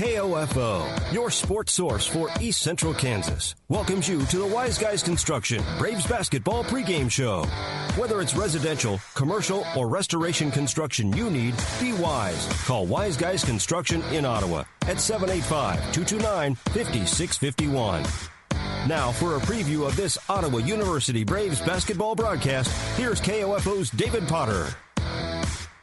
KOFO, your sports source for East Central Kansas, welcomes you to the Wise Guys Construction Braves Basketball pregame show. Whether it's residential, commercial, or restoration construction you need, be wise. Call Wise Guys Construction in Ottawa at 785-229-5651. Now, for a preview of this Ottawa University Braves basketball broadcast, here's KOFO's David Potter.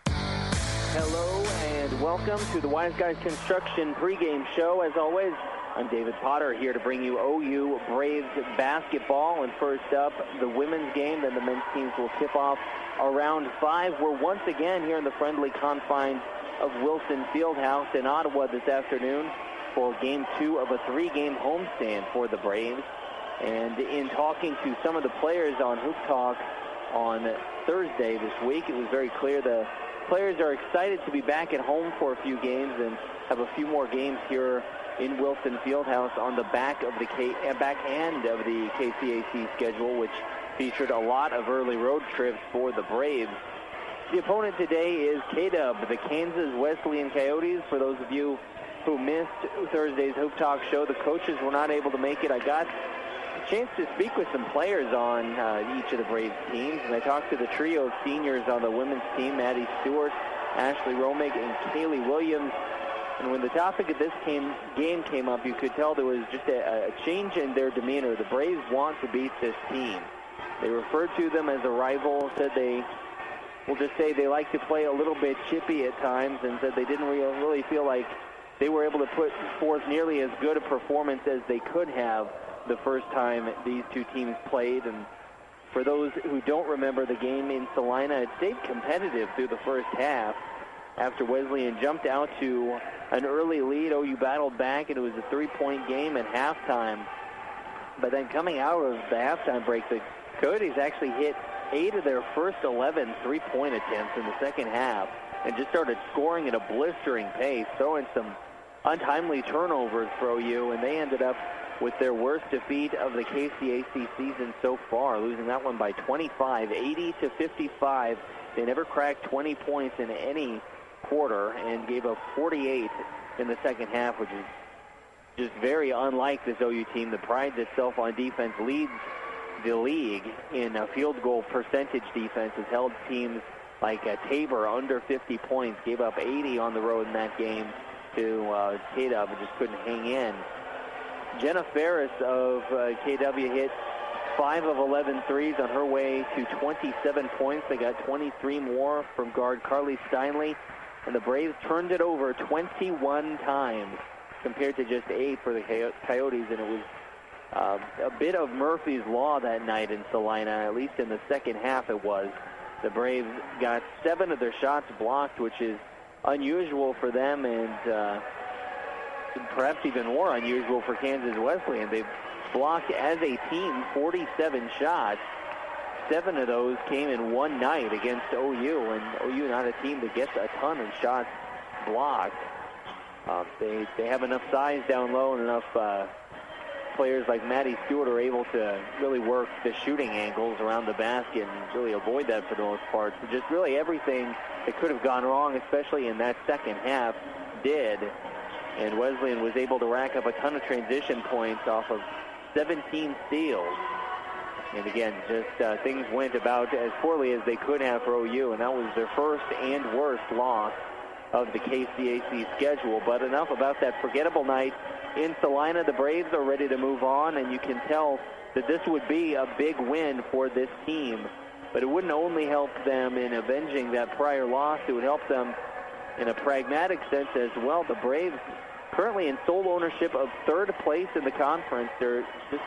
Hello and welcome to the Wise Guys Construction pregame show. As always, I'm David Potter here to bring you OU Braves basketball. And first up, the women's game. Then the men's teams will tip off around 5. We're once again here in the friendly confines of Wilson Fieldhouse in Ottawa this afternoon for Game 2 of a 3-game homestand for the Braves. And in talking to some of the players on Hoop Talk on Thursday this week, it was very clear the players are excited to be back at home for a few games and have a few more games here in Wilson Fieldhouse on the back end of the KCAC schedule, which featured a lot of early road trips for the Braves. The opponent today is KW, the Kansas Wesleyan Coyotes. For those of you who missed Thursday's Hoop Talk show, the coaches were not able to make it. I got a chance to speak with some players on each of the Braves teams, and I talked to the trio of seniors on the women's team, Maddie Stewart, Ashley Romig, and Kaylee Williams. And when the topic of this game came up, you could tell there was just a change in their demeanor. The Braves want to beat this team. They referred to them as a rival, said they like to play a little bit chippy at times, and said they didn't really feel like they were able to put forth nearly as good a performance as they could have the first time these two teams played. And for those who don't remember the game in Salina, it stayed competitive through the first half. After Wesleyan jumped out to an early lead, OU battled back, and it was a 3-point game at halftime. But then coming out of the halftime break, the Coyotes actually hit 8 of their first 11 3-point attempts in the second half and just started scoring at a blistering pace, throwing some untimely turnovers for OU, and they ended up with their worst defeat of the KCAC season so far, losing that one by 25, 80-55. They never cracked 20 points in any quarter and gave up 48 in the second half, which is just very unlike this OU team that prides itself on defense, leads the league in field goal percentage defense, has held teams like Tabor under 50 points, gave up 80 on the road in that game to KW, and just couldn't hang in. Jenna Ferris of KW hit 5 of 11 threes on her way to 27 points. They got 23 more from guard Carly Steinley, and the Braves turned it over 21 times compared to just 8 for the Coyotes, and it was a bit of Murphy's Law that night in Salina, at least in the second half it was. The Braves got 7 of their shots blocked, which is unusual for them, and perhaps even more unusual for Kansas Wesleyan. They've blocked as a team 47 shots. 7 of those came in one night against OU, and OU not a team that gets a ton of shots blocked. They have enough size down low, and enough players like Maddie Stewart are able to really work the shooting angles around the basket and really avoid that for the most part. So just really everything that could have gone wrong, especially in that second half, did. And Wesleyan was able to rack up a ton of transition points off of 17 steals. And again, just things went about as poorly as they could have for OU, and that was their first and worst loss of the KCAC schedule. But enough about that forgettable night in Salina. The Braves are ready to move on, and you can tell that this would be a big win for this team. But it wouldn't only help them in avenging that prior loss, it would help them in a pragmatic sense as well. The Braves currently in sole ownership of third place in the conference. They're just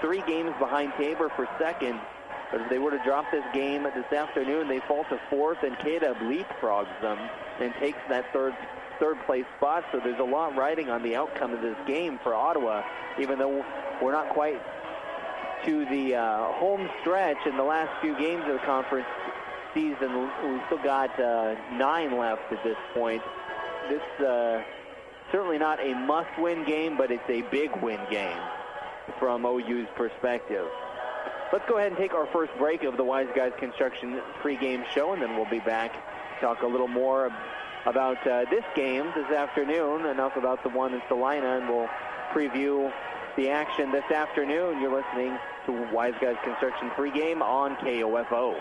3 games behind Tabor for second. But if they were to drop this game this afternoon, they fall to 4th, and KW leapfrogs them and takes that third place spot. So there's a lot riding on the outcome of this game for Ottawa, even though we're not quite to the home stretch in the last few games of the conference season. We've still got 9 left at this point. This certainly not a must-win game, but it's a big win game from OU's perspective. Let's go ahead and take our first break of the Wise Guys Construction pregame show, and then we'll be back to talk a little more about this game this afternoon. Enough about the one in Salina, and we'll preview the action this afternoon. You're listening to Wise Guys Construction pregame on KOFO.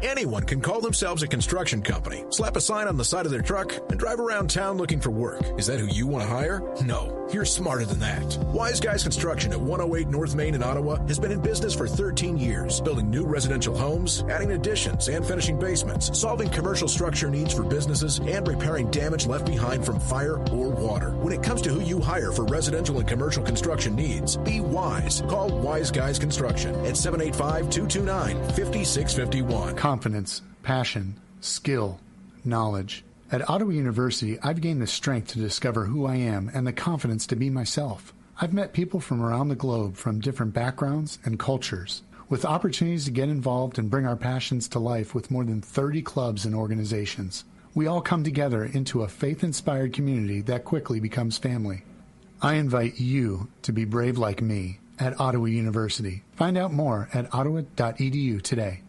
Anyone can call themselves a construction company, slap a sign on the side of their truck, and drive around town looking for work. Is that who you want to hire? No, you're smarter than that. Wise Guys Construction at 108 North Main in Ottawa has been in business for 13 years, building new residential homes, adding additions and finishing basements, solving commercial structure needs for businesses, and repairing damage left behind from fire or water. When it comes to who you hire for residential and commercial construction needs, be wise. Call Wise Guys Construction at 785-229-5651. Confidence, passion, skill, knowledge. At Ottawa University, I've gained the strength to discover who I am and the confidence to be myself. I've met people from around the globe from different backgrounds and cultures, with opportunities to get involved and bring our passions to life with more than 30 clubs and organizations. We all come together into a faith-inspired community that quickly becomes family. I invite you to be brave like me at Ottawa University. Find out more at ottawa.edu today.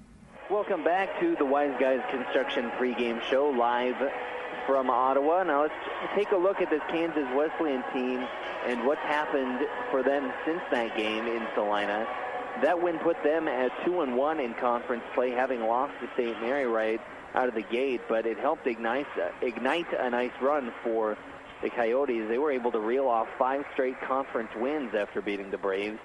Welcome back to the Wise Guys Construction pregame show live from Ottawa. Now let's take a look at this Kansas Wesleyan team and what's happened for them since that game in Salina. That win put them at 2-1 in conference play, having lost to St. Mary right out of the gate, but it helped ignite a nice run for the Coyotes. They were able to reel off 5 straight conference wins after beating the Braves,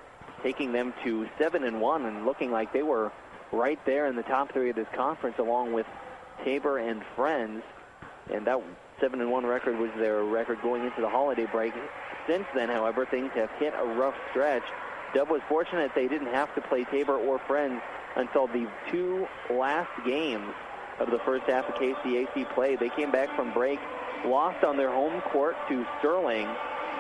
taking them to 7-1 and looking like they were right there in the top 3 of this conference, along with Tabor and Friends. And that 7-1 record was their record going into the holiday break. Since then, however, things have hit a rough stretch. Dub was fortunate they didn't have to play Tabor or Friends until the 2 last games of the first half of KCAC play. They came back from break, lost on their home court to Sterling,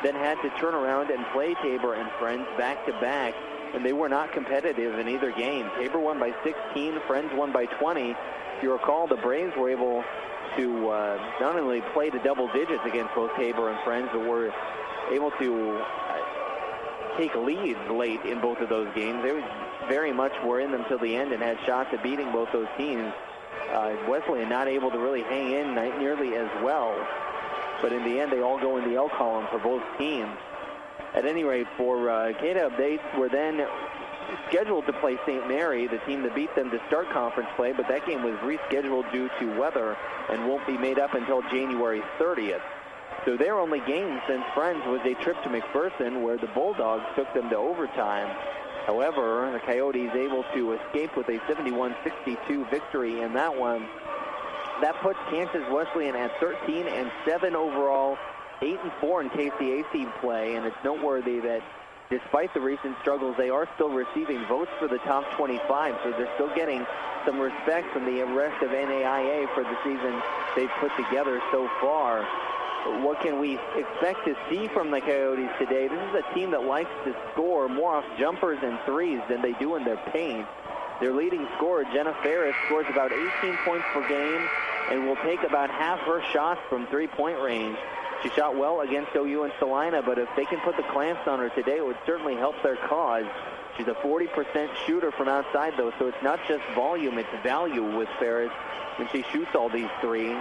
then had to turn around and play Tabor and Friends back-to-back, and they were not competitive in either game. Tabor won by 16, Friends won by 20. If you recall, the Braves were able to not only play to double digits against both Tabor and Friends, but were able to take leads late in both of those games. They very much were in them till the end and had shots at beating both those teams. Wesleyan not able to really hang in nearly as well, but in the end they all go in the L column for both teams. At any rate, for K-Dub, they were then scheduled to play St. Mary, the team that beat them to start conference play, but that game was rescheduled due to weather and won't be made up until January 30th. So their only game since Friends was a trip to McPherson, where the Bulldogs took them to overtime. However, the Coyotes able to escape with a 71-62 victory in that one. That puts Kansas Wesleyan at 13-7 overall, 8-4 in KCAC play, and it's noteworthy that despite the recent struggles, they are still receiving votes for the top 25, so they're still getting some respect from the rest of NAIA for the season they've put together so far. What can we expect to see from the Coyotes today? This is a team that likes to score more off jumpers and threes than they do in their paint. Their leading scorer, Jenna Ferris, scores about 18 points per game and will take about half her shots from three-point range. She shot well against OU and Salina, but if they can put the clamps on her today, it would certainly help their cause. She's a 40% shooter from outside, though, so it's not just volume, it's value with Ferris when she shoots all these threes.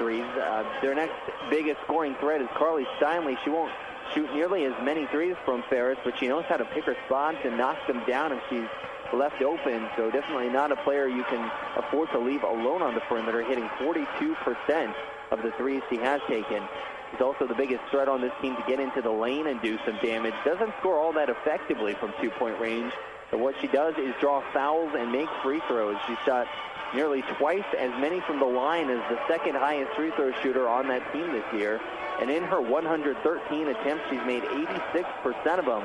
Their next biggest scoring threat is Carly Steinley. She won't shoot nearly as many threes from Ferris, but she knows how to pick her spots and knock them down if she's left open, so definitely not a player you can afford to leave alone on the perimeter, hitting 42% of the threes she has taken. She's also the biggest threat on this team to get into the lane and do some damage. Doesn't score all that effectively from two-point range, but what she does is draw fouls and make free throws. She shot nearly twice as many from the line as the second highest free throw shooter on that team this year, and in her 113 attempts, she's made 86% of them.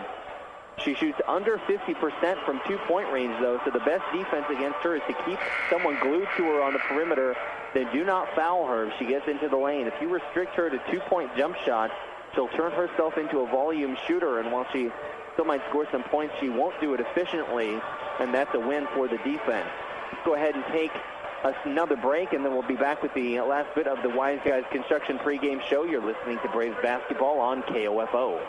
She shoots under 50% from two-point range, though, so the best defense against her is to keep someone glued to her on the perimeter, then do not foul her if she gets into the lane. If you restrict her to two-point jump shots, she'll turn herself into a volume shooter, and while she still might score some points, she won't do it efficiently, and that's a win for the defense. Let's go ahead and take another break, and then we'll be back with the last bit of the Wise Guys Construction pregame show. You're listening to Braves basketball on KOFO.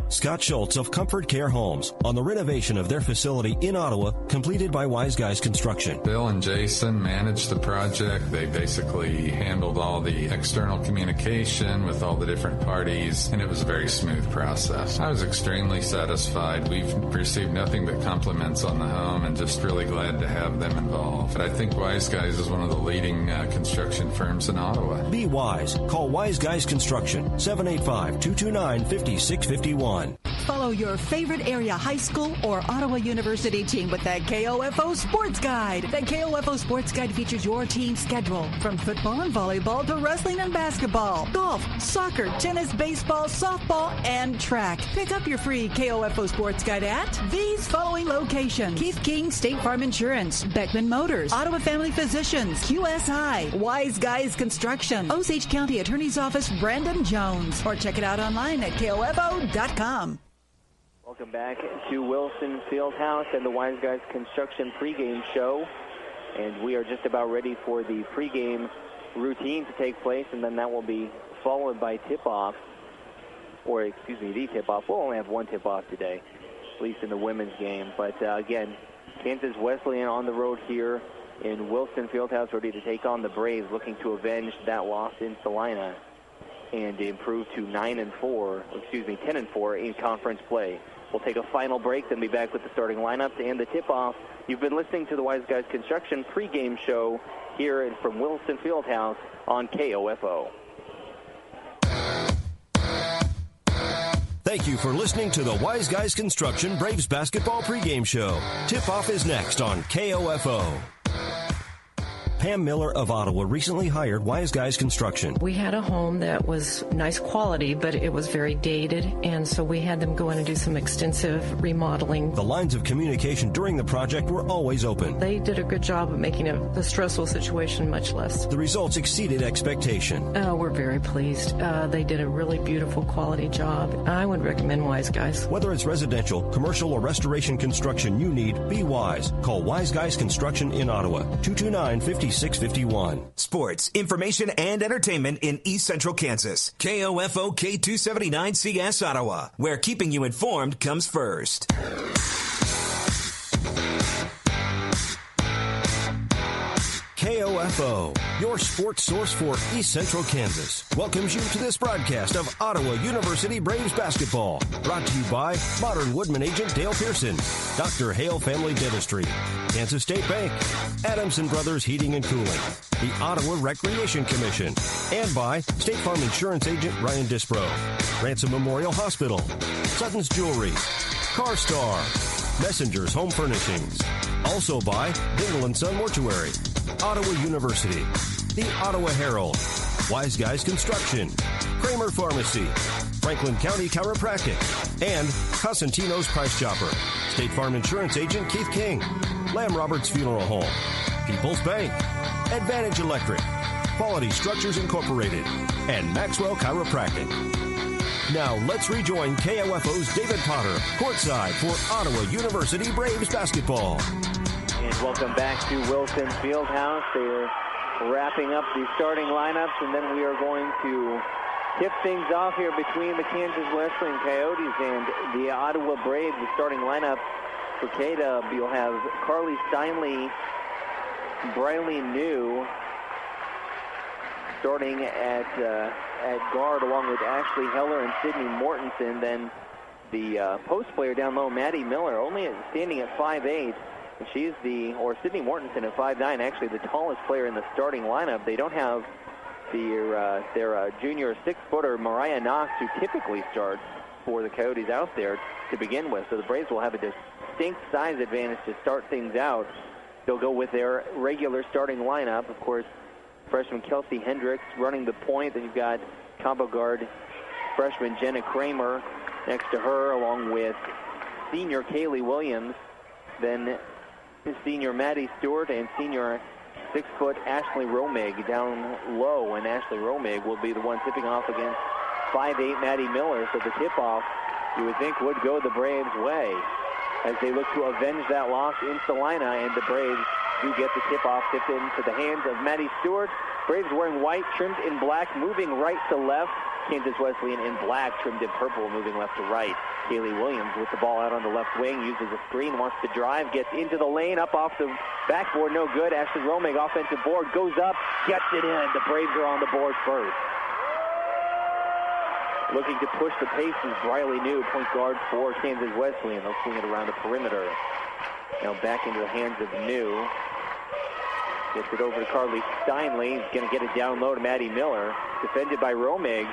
Scott Schultz of Comfort Care Homes on the renovation of their facility in Ottawa, completed by Wise Guys Construction. Bill and Jason managed the project. They basically handled all the external communication with all the different parties, and it was a very smooth process. I was extremely satisfied. We've received nothing but compliments on the home and just really glad to have them involved. But I think Wise Guys is one of the leading construction firms in Ottawa. Be wise. Call Wise Guys Construction, 785-229-5651. Follow your favorite area high school or Ottawa University team with the KOFO Sports Guide. The KOFO Sports Guide features your team's schedule from football and volleyball to wrestling and basketball, golf, soccer, tennis, baseball, softball, and track. Pick up your free KOFO Sports Guide at these following locations: Keith King State Farm Insurance, Beckman Motors, Ottawa Family Physicians, QSI, Wise Guys Construction, Osage County Attorney's Office, Brandon Jones, or check it out online at KOFO.com. Welcome back to Wilson Fieldhouse and the Wise Guys Construction pregame show. And we are just about ready for the pregame routine to take place, and then that will be followed by tip-off, or excuse me, the tip-off. We'll only have one tip-off today, at least in the women's game. But again, Kansas Wesleyan on the road here in Wilson Fieldhouse, ready to take on the Braves, looking to avenge that loss in Salina and improve to 10-4 in conference play. We'll take a final break, then be back with the starting lineups and the tip-off. You've been listening to the Wise Guys Construction pregame show here from Wilson Fieldhouse on KOFO. Thank you for listening to the Wise Guys Construction Braves basketball pregame show. Tip-off is next on KOFO. Pam Miller of Ottawa recently hired Wise Guys Construction. We had a home that was nice quality, but it was very dated, and so we had them go in and do some extensive remodeling. The lines of communication during the project were always open. They did a good job of making the stressful situation much less. The results exceeded expectation. We're very pleased. They did a really beautiful quality job. I would recommend Wise Guys. Whether it's residential, commercial, or restoration construction you need, be wise. Call Wise Guys Construction in Ottawa, 229-5651. Sports, information, and entertainment in East Central Kansas. KOFO K279CS Ottawa, where keeping you informed comes first. KOFO, your sports source for East Central Kansas, welcomes you to this broadcast of Ottawa University Braves basketball. Brought to you by Modern Woodman agent Dale Pearson, Dr. Hale Family Dentistry, Kansas State Bank, Adamson Brothers Heating and Cooling, the Ottawa Recreation Commission, and by State Farm Insurance agent Ryan Dispro, Ransom Memorial Hospital, Sutton's Jewelry, CarStar, Messengers Home Furnishings. Also by Dingle & Son Mortuary, Ottawa University, the Ottawa Herald, Wise Guys Construction, Kramer Pharmacy, Franklin County Chiropractic, and Cosentino's Price Chopper, State Farm Insurance agent Keith King, Lamb Roberts Funeral Home, People's Bank, Advantage Electric, Quality Structures Incorporated, and Maxwell Chiropractic. Now let's rejoin KOFO's David Potter, courtside for Ottawa University Braves basketball. And welcome back to Wilson Fieldhouse. They're wrapping up the starting lineups, and then we are going to tip things off here between the Kansas Wesleyan Coyotes and the Ottawa Braves. The starting lineup for K-Dub, you'll have Carly Steinle, Briley New starting at guard, along with Ashley Heller and Sydney Mortensen. Then the post player down low, Maddie Miller, only standing at 5'8". She's Sydney Mortensen at 5'9", actually the tallest player in the starting lineup. They don't have their junior 6-footer, Mariah Knox, who typically starts for the Coyotes out there to begin with. So the Braves will have a distinct size advantage to start things out. They'll go with their regular starting lineup. Of course, freshman Kelsey Hendricks running the point. Then you've got combo guard freshman Jenna Kramer next to her, along with senior Kaylee Williams. Then senior Maddie Stewart and senior 6-foot Ashley Romig down low, and Ashley Romig will be the one tipping off against 5'8" Maddie Miller. So the tip-off, you would think, would go the Braves' way as they look to avenge that loss in Salina, and the Braves do get the tip-off tipped into the hands of Maddie Stewart, Braves wearing white, trimmed in black, moving right to left. Kansas Wesleyan in black, trimmed in purple, moving left to right. Kaylee Williams with the ball out on the left wing, uses a screen, wants to drive, gets into the lane, up off the backboard, no good. Ashley Romig, offensive board, goes up, gets it in. The Braves are on the board first. Looking to push the pace is Briley New, point guard for Kansas Wesleyan. They'll swing it around the perimeter. Now back into the hands of New. Gets it over to Carly Steinley. He's going to get it down low to Maddie Miller. Defended by Romig.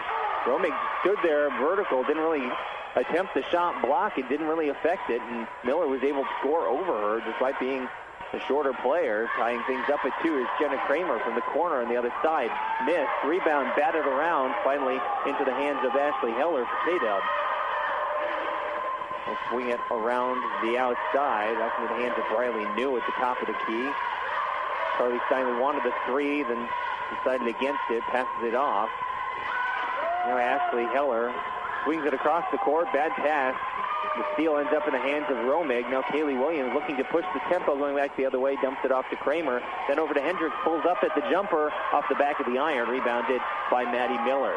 Romig stood there vertical, didn't really attempt the shot block. It didn't really affect it, and Miller was able to score over her despite being the shorter player. Tying things up at 2 is Jenna Kramer from the corner on the other side. Missed. Rebound batted around, finally into the hands of Ashley Heller for K-Dub. We'll swing it around the outside. That's into the hands of Briley New at the top of the key. Carly Steinley wanted the 3, then decided against it, passes it off. Now Ashley Heller swings it across the court, bad pass. The steal ends up in the hands of Romig. Now Kaylee Williams looking to push the tempo, going back the other way, dumps it off to Kramer. Then over to Hendricks, pulls up at the jumper off the back of the iron, rebounded by Maddie Miller.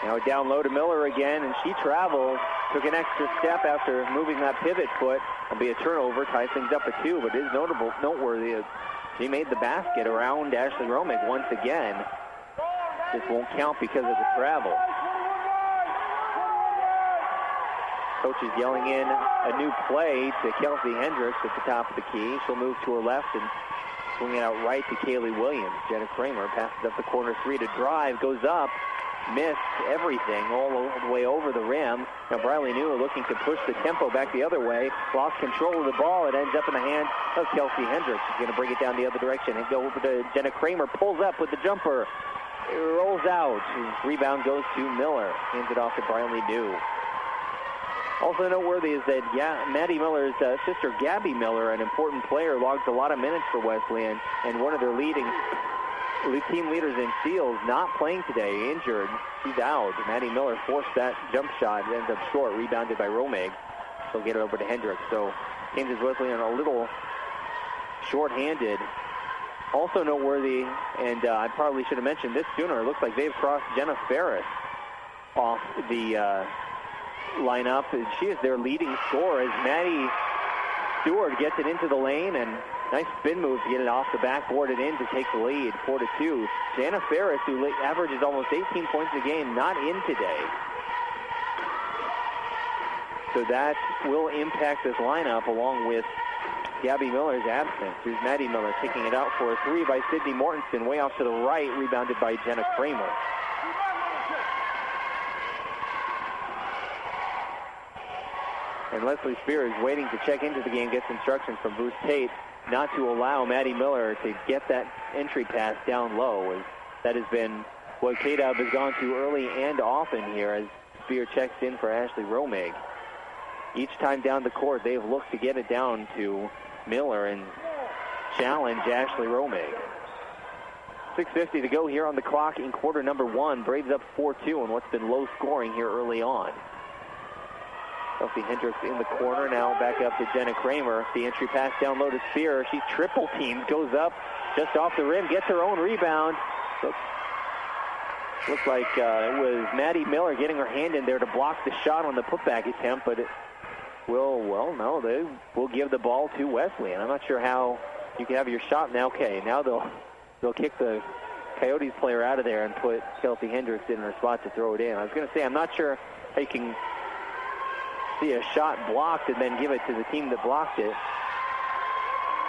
Now down low to Miller again, and she travels, took an extra step after moving that pivot foot. It'll be a turnover, ties things up at 2, but it is noteworthy. She made the basket around Ashley Romig once again. This won't count because of the travel. Coach is yelling in a new play to Kelsey Hendricks at the top of the key. She'll move to her left and swing it out right to Kaylee Williams. Jenna Kramer passes up the corner 3 to drive, goes up, missed everything all the way over the rim. Now Briley New looking to push the tempo back the other way. Lost control of the ball. It ends up in the hands of Kelsey Hendricks. She's going to bring it down the other direction and go over to Jenna Kramer. Pulls up with the jumper. It rolls out. Rebound goes to Miller. Hands it off to Briley New. Also noteworthy is that Maddie Miller's sister Gabby Miller, an important player, logged a lot of minutes for Wesleyan, and one of their team leaders in steals, not playing today, injured. She's out. Maddie Miller forced that jump shot. It ends up short, rebounded by Romig. They'll get it over to Hendricks. So Kansas Wesleyan a little short-handed. Also noteworthy, and I probably should have mentioned this sooner, it looks like they've crossed Jenna Ferris off the lineup. And she is their leading scorer as Maddie Stewart gets it into the lane, and nice spin move to get it off the backboard and in to take the lead, 4-2. Jana Ferris, who averages almost 18 points a game, not in today. So that will impact this lineup along with Gabby Miller's absence. Here's Maddie Miller kicking it out for a 3 by Sydney Mortensen, way off to the right, rebounded by Jenna Kramer. And Leslie Spears waiting to check into the game, gets instructions from Bruce Tate not to allow Maddie Miller to get that entry pass down low. As that has been what K-Dub has gone to early and often here as Spear checks in for Ashley Romig. Each time down the court, they've looked to get it down to Miller and challenge Ashley Romig. 6:50 to go here on the clock in quarter number 1. Braves up 4-2 on what's been low scoring here early on. Kelsey Hendricks in the corner, now back up to Jenna Kramer. The entry pass down low to Spear. She's triple teamed, goes up just off the rim, gets her own rebound. Looks like it was Maddie Miller getting her hand in there to block the shot on the putback attempt, but it no, they will give the ball to Wesleyan. I'm not sure how you can have your shot now. Okay, now they'll kick the Coyotes player out of there and put Kelsey Hendricks in her spot to throw it in. I was going to say, I'm not sure how you can see a shot blocked and then give it to the team that blocked it.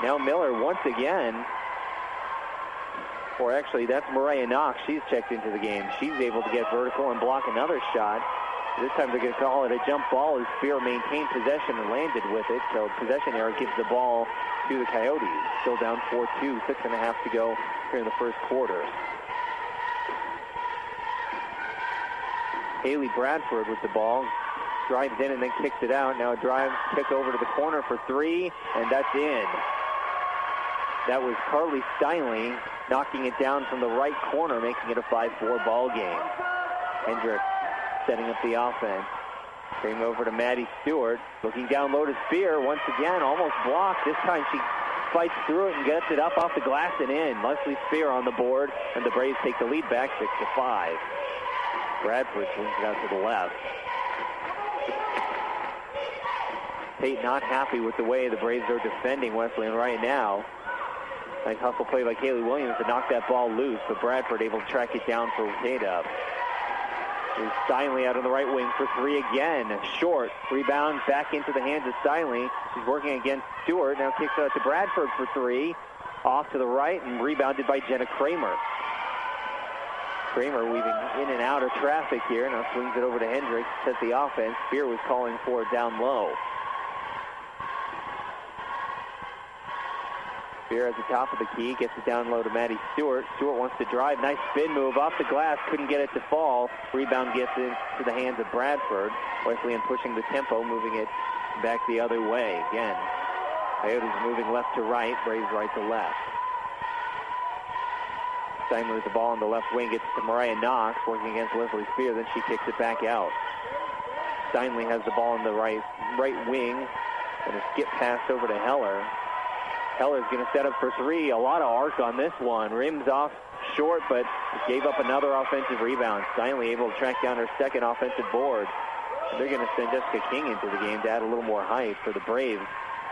Now Miller once again, or actually that's Mariah Knox. She's checked into the game. She's able to get vertical and block another shot. This time they're going to call it a jump ball as Spear maintained possession and landed with it. So possession error gives the ball to the Coyotes. Still down 4-2, 6.5 to go here in the first quarter. Haley Bradford with the ball. Drives in and then kicks it out. Now a drive kick over to the corner for 3, and that's in. That was Carly Steinley knocking it down from the right corner, making it a 5-4 ball game. Hendricks setting up the offense. Came over to Maddie Stewart. Looking down low to Spear. Once again, almost blocked. This time she fights through it and gets it up off the glass and in. Leslie Spear on the board, and the Braves take the lead back 6-5. Bradford swings it out to the left. Tate not happy with the way the Braves are defending Wesleyan right now. Nice hustle play by Kaylee Williams to knock that ball loose, but Bradford able to track it down for Tate-up. Steinle out on the right wing for three again. Short. Rebound back into the hands of Steinle. She's working against Stewart. Now kicks it out to Bradford for three. Off to the right and rebounded by Jenna Kramer. Kramer weaving in and out of traffic here. Now swings it over to Hendricks. Sets the offense. Spear was calling for it down low. Spear at the top of the key. Gets it down low to Maddie Stewart. Stewart wants to drive. Nice spin move off the glass. Couldn't get it to fall. Rebound gets into the hands of Bradford. Wesleyan pushing the tempo, moving it back the other way. Again, Coyotes moving left to right. Braves right to left. Steinle with the ball on the left wing. Gets to Mariah Knox, working against Leslie Spear. Then she kicks it back out. Steinle has the ball on the right wing. And a skip pass over to Heller. Heller's going to set up for three. A lot of arc on this one. Rims off short, but gave up another offensive rebound. Steinle able to track down her second offensive board. And they're going to send Jessica King into the game to add a little more height for the Braves.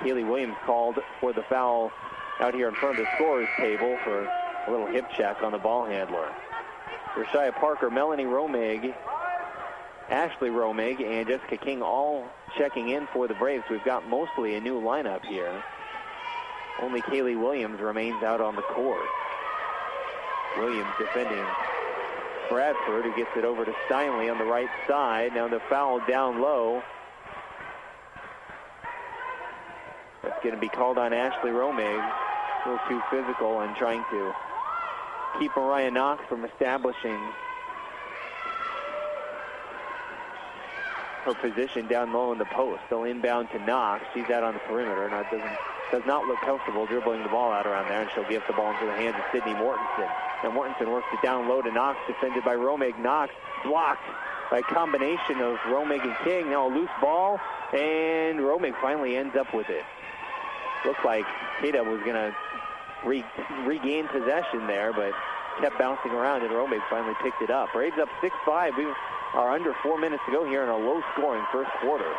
Kaylee Williams called for the foul out here in front of the scorer's table for a little hip check on the ball handler. Rashia Parker, Melanie Romig, Ashley Romig, and Jessica King all checking in for the Braves. We've got mostly a new lineup here. Only Kaylee Williams remains out on the court. Williams defending Bradford, who gets it over to Steinle on the right side. Now the foul down low. That's going to be called on Ashley Romig. A little too physical and trying to keep Mariah Knox from establishing her position down low in the post. They'll inbound to Knox. She's out on the perimeter. Now does not look comfortable dribbling the ball out around there, and she'll give the ball into the hands of Sydney Mortensen. And Mortensen works it down low to Knox, defended by Romig. Knox blocked by a combination of Romig and King. Now a loose ball, and Romig finally ends up with it. Looks like Tate-up was going to regain possession there, but kept bouncing around, and Romig finally picked it up. Braves up 6-5. We are under 4 minutes to go here in a low-scoring first quarter.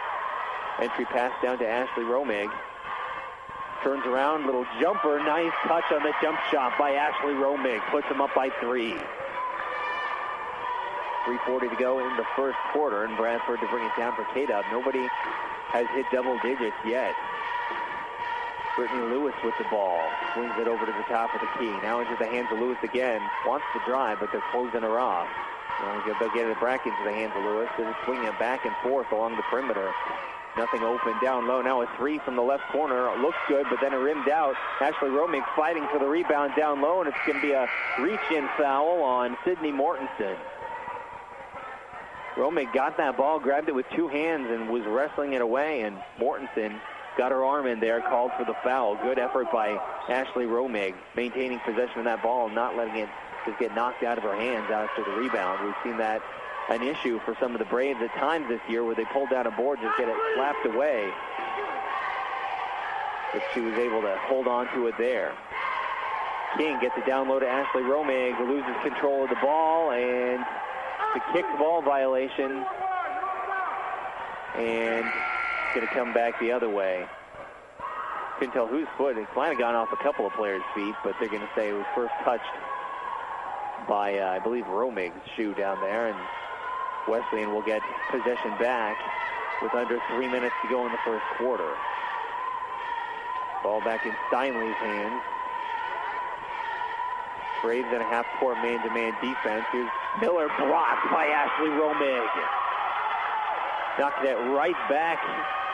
Entry pass down to Ashley Romig. Turns around, little jumper, nice touch on the jump shot by Ashley Romig. Puts him up by 3. 3:40 to go in the first quarter, and Bradford to bring it down for Tate-up. Nobody has hit double digits yet. Brittany Lewis with the ball. Swings it over to the top of the key. Now into the hands of Lewis again. Wants to drive, but they're closing her off. They'll get it back into the hands of Lewis. They're swinging it back and forth along the perimeter. Nothing open down low. Now a three from the left corner. It looks good, but then it rimmed out. Ashley Romig fighting for the rebound down low, and it's going to be a reach-in foul on Sydney Mortensen. Romig got that ball, grabbed it with two hands, and was wrestling it away, and Mortensen got her arm in there, called for the foul. Good effort by Ashley Romig, maintaining possession of that ball and not letting it just get knocked out of her hands after the rebound. We've seen that an issue for some of the Braves at times this year, where they pull down a board, just get it slapped away. But she was able to hold on to it there. King gets it down low to Ashley Romig, loses control of the ball, and the kick ball violation. And it's going to come back the other way. Couldn't tell whose foot. It might have gone off a couple of players' feet, but they're going to say it was first touched by, I believe, Romig's shoe down there, and Wesleyan will get possession back with under 3 minutes to go in the first quarter. Ball back in Steinle's hands. Braves in a half-court man-to-man defense. Here's Miller, blocked by Ashley Romig. Knocked it right back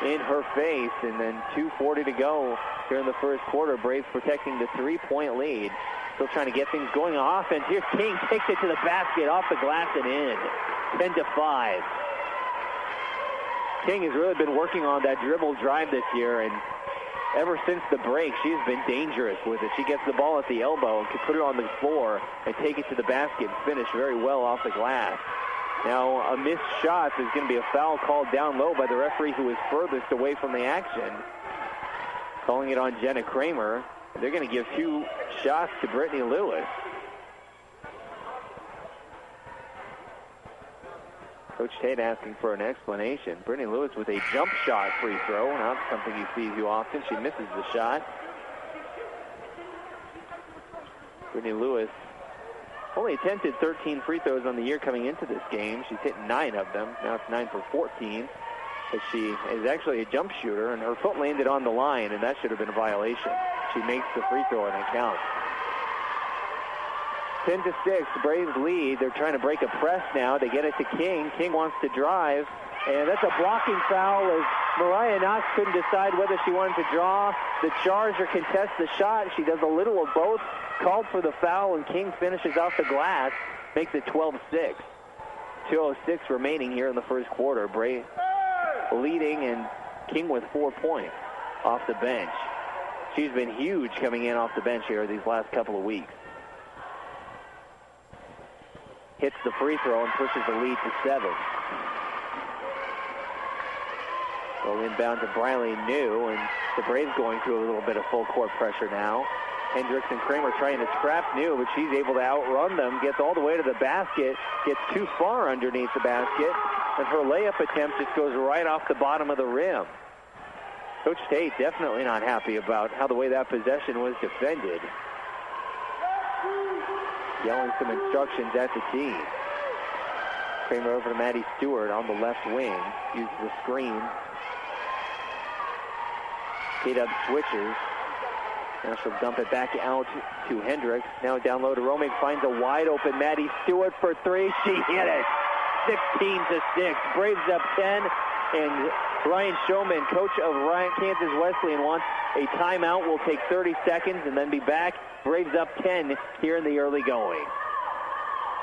in her face, and then 2:40 to go here in the first quarter. Braves protecting the three-point lead. Still trying to get things going on offense. Here's King, takes it to the basket, off the glass and in. 10-5. King has really been working on that dribble drive this year, and ever since the break, she's been dangerous with it. She gets the ball at the elbow and can put it on the floor and take it to the basket and finish very well off the glass. Now, a missed shot. There's going to be a foul called down low by the referee who is furthest away from the action. Calling it on Jenna Kramer. They're going to give 2 shots to Brittany Lewis. Coach Tate asking for an explanation. Brittany Lewis with a jump shot free throw. Not something you see too often. She misses the shot. Brittany Lewis only attempted 13 free throws on the year coming into this game. She's hit 9 of them. Now it's 9 for 14. But she is actually a jump shooter, and her foot landed on the line, and that should have been a violation. She makes the free throw, and it counts. 10-6, Braves lead. They're trying to break a press now. They get it to King. King wants to drive, and that's a blocking foul as Mariah Knox couldn't decide whether she wanted to draw the charge or contest the shot. She does a little of both, called for the foul, and King finishes off the glass, makes it 12-6. 2:06 remaining here in the first quarter. Braves leading, and King with 4 points off the bench. She's been huge coming in off the bench here these last couple of weeks. Hits the free throw and pushes the lead to 7. So inbound to Briley New, and the Braves going through a little bit of full court pressure now. Hendricks and Kramer trying to trap New, but she's able to outrun them, gets all the way to the basket, gets too far underneath the basket, and her layup attempt just goes right off the bottom of the rim. Coach Tate definitely not happy about how the way that possession was defended. Yelling some instructions at the team. Kramer over to Maddie Stewart on the left wing. Uses the screen. K-Dub switches. Now she'll dump it back out to Hendricks. Now down low to Romig. Finds a wide open Maddie Stewart for 3. She hit it. 16-6. Braves up 10. And Ryan Showman, coach of Kansas Wesleyan, wants a timeout. We'll take 30 seconds and then be back. Braves up 10 here in the early going.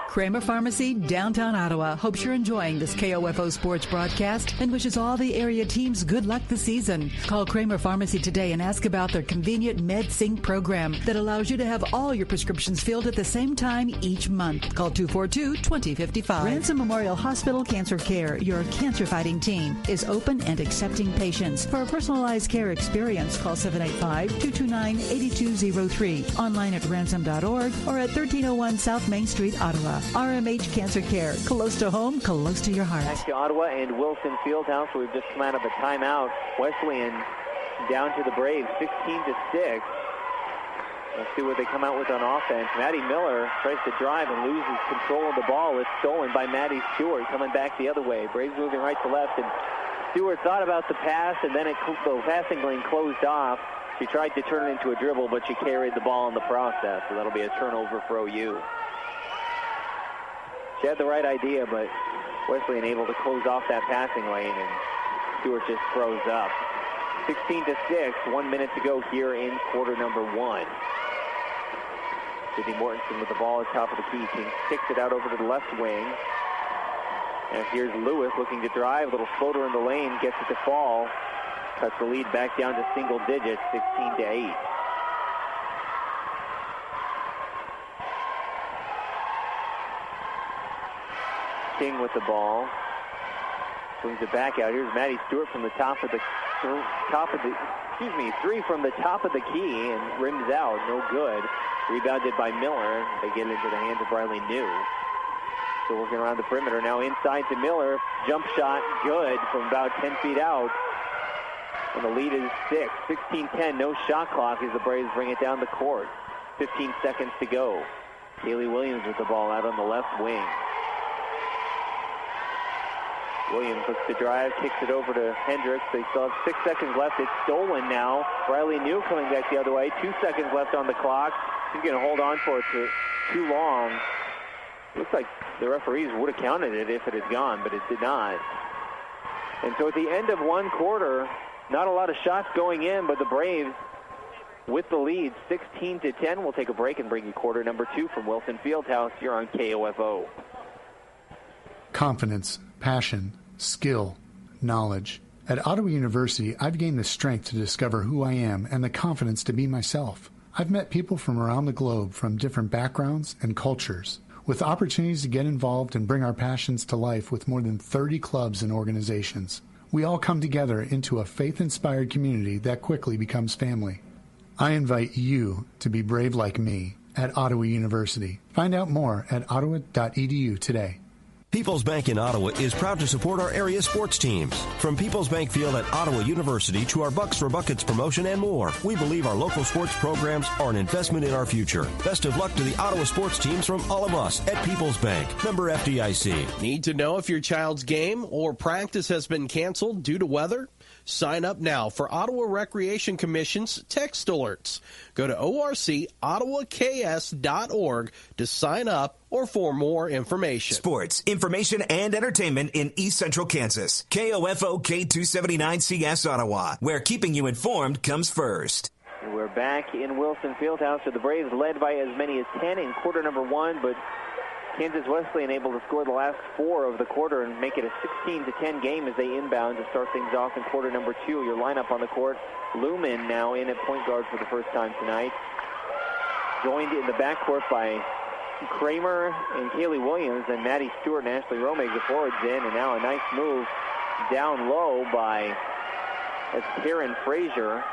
Kramer Pharmacy, downtown Ottawa, hopes you're enjoying this KOFO sports broadcast and wishes all the area teams good luck this season. Call Kramer Pharmacy today and ask about their convenient MedSync program that allows you to have all your prescriptions filled at the same time each month. Call 242-2055. Ransom Memorial Hospital Cancer Care, your cancer-fighting team, is open and accepting patients. For a personalized care experience, call 785-229-8203. Online at ransom.org or at 1301 South Main Street, Ottawa. RMH Cancer Care, close to home, close to your heart. Back to Ottawa and Wilson Fieldhouse. We've just come out of a timeout. Wesleyan down to the Braves, 16-6. Let's see what they come out with on offense. Maddie Miller tries to drive and loses control of the ball. It's stolen by Maddie Stewart, coming back the other way. Braves moving right to left, and Stewart thought about the pass, and then the passing lane closed off. She tried to turn it into a dribble, but she carried the ball in the process, so that'll be a turnover for OU. She had the right idea, but Wesleyan able to close off that passing lane, and Stewart just throws up. 16-6, 1 minute to go here in quarter number 1. Sydney Mortensen with the ball at top of the key. King kicks it out over to the left wing. And here's Lewis looking to drive. A little floater in the lane, gets it to fall. Cuts the lead back down to single digits, 16-8. King with the ball. Swings it back out. Here's Maddie Stewart from the three from the top of the key and rims out. No good. Rebounded by Miller. They get into the hands of Briley New. So working around the perimeter. Now inside to Miller. Jump shot good from about 10 feet out. And the lead is 6. 16-10. No shot clock as the Braves bring it down the court. 15 seconds to go. Kaylee Williams with the ball out on the left wing. Williams looks to drive, kicks it over to Hendricks. They still have 6 seconds left. It's stolen now. Riley New coming back the other way. 2 seconds left on the clock. She's going to hold on for it too long. Looks like the referees would have counted it if it had gone, but it did not. And so at the end of one quarter, not a lot of shots going in, but the Braves with the lead, 16-10. We'll take a break and bring you quarter number 2 from Wilson Fieldhouse here on KOFO. Confidence, passion, skill, knowledge. At Ottawa University, I've gained the strength to discover who I am and the confidence to be myself. I've met people from around the globe from different backgrounds and cultures, with opportunities to get involved and bring our passions to life with more than 30 clubs and organizations. We all come together into a faith-inspired community that quickly becomes family. I invite you to be brave like me at Ottawa University. Find out more at ottawa.edu today. People's Bank in Ottawa is proud to support our area sports teams. From People's Bank Field at Ottawa University to our Bucks for Buckets promotion and more, we believe our local sports programs are an investment in our future. Best of luck to the Ottawa sports teams from all of us at People's Bank. Member FDIC. Need to know if your child's game or practice has been canceled due to weather? Sign up now for Ottawa Recreation Commission's text alerts. Go to orcottawaks.org to sign up or for more information. Sports, information, and entertainment in East Central Kansas. KOFO K279CS Ottawa, where keeping you informed comes first. We're back in Wilson Fieldhouse with the Braves led by as many as 10 in quarter number 1, but Kansas Wesleyan able to score the last 4 of the quarter and make it a 16-10 game as they inbound to start things off in quarter number 2. Your lineup on the court, Lumen now in at point guard for the first time tonight. Joined in the backcourt by Kramer and Kaylee Williams, and Maddie Stewart and Ashley Romig, the forwards in, and now a nice move down low by Karen Frazier,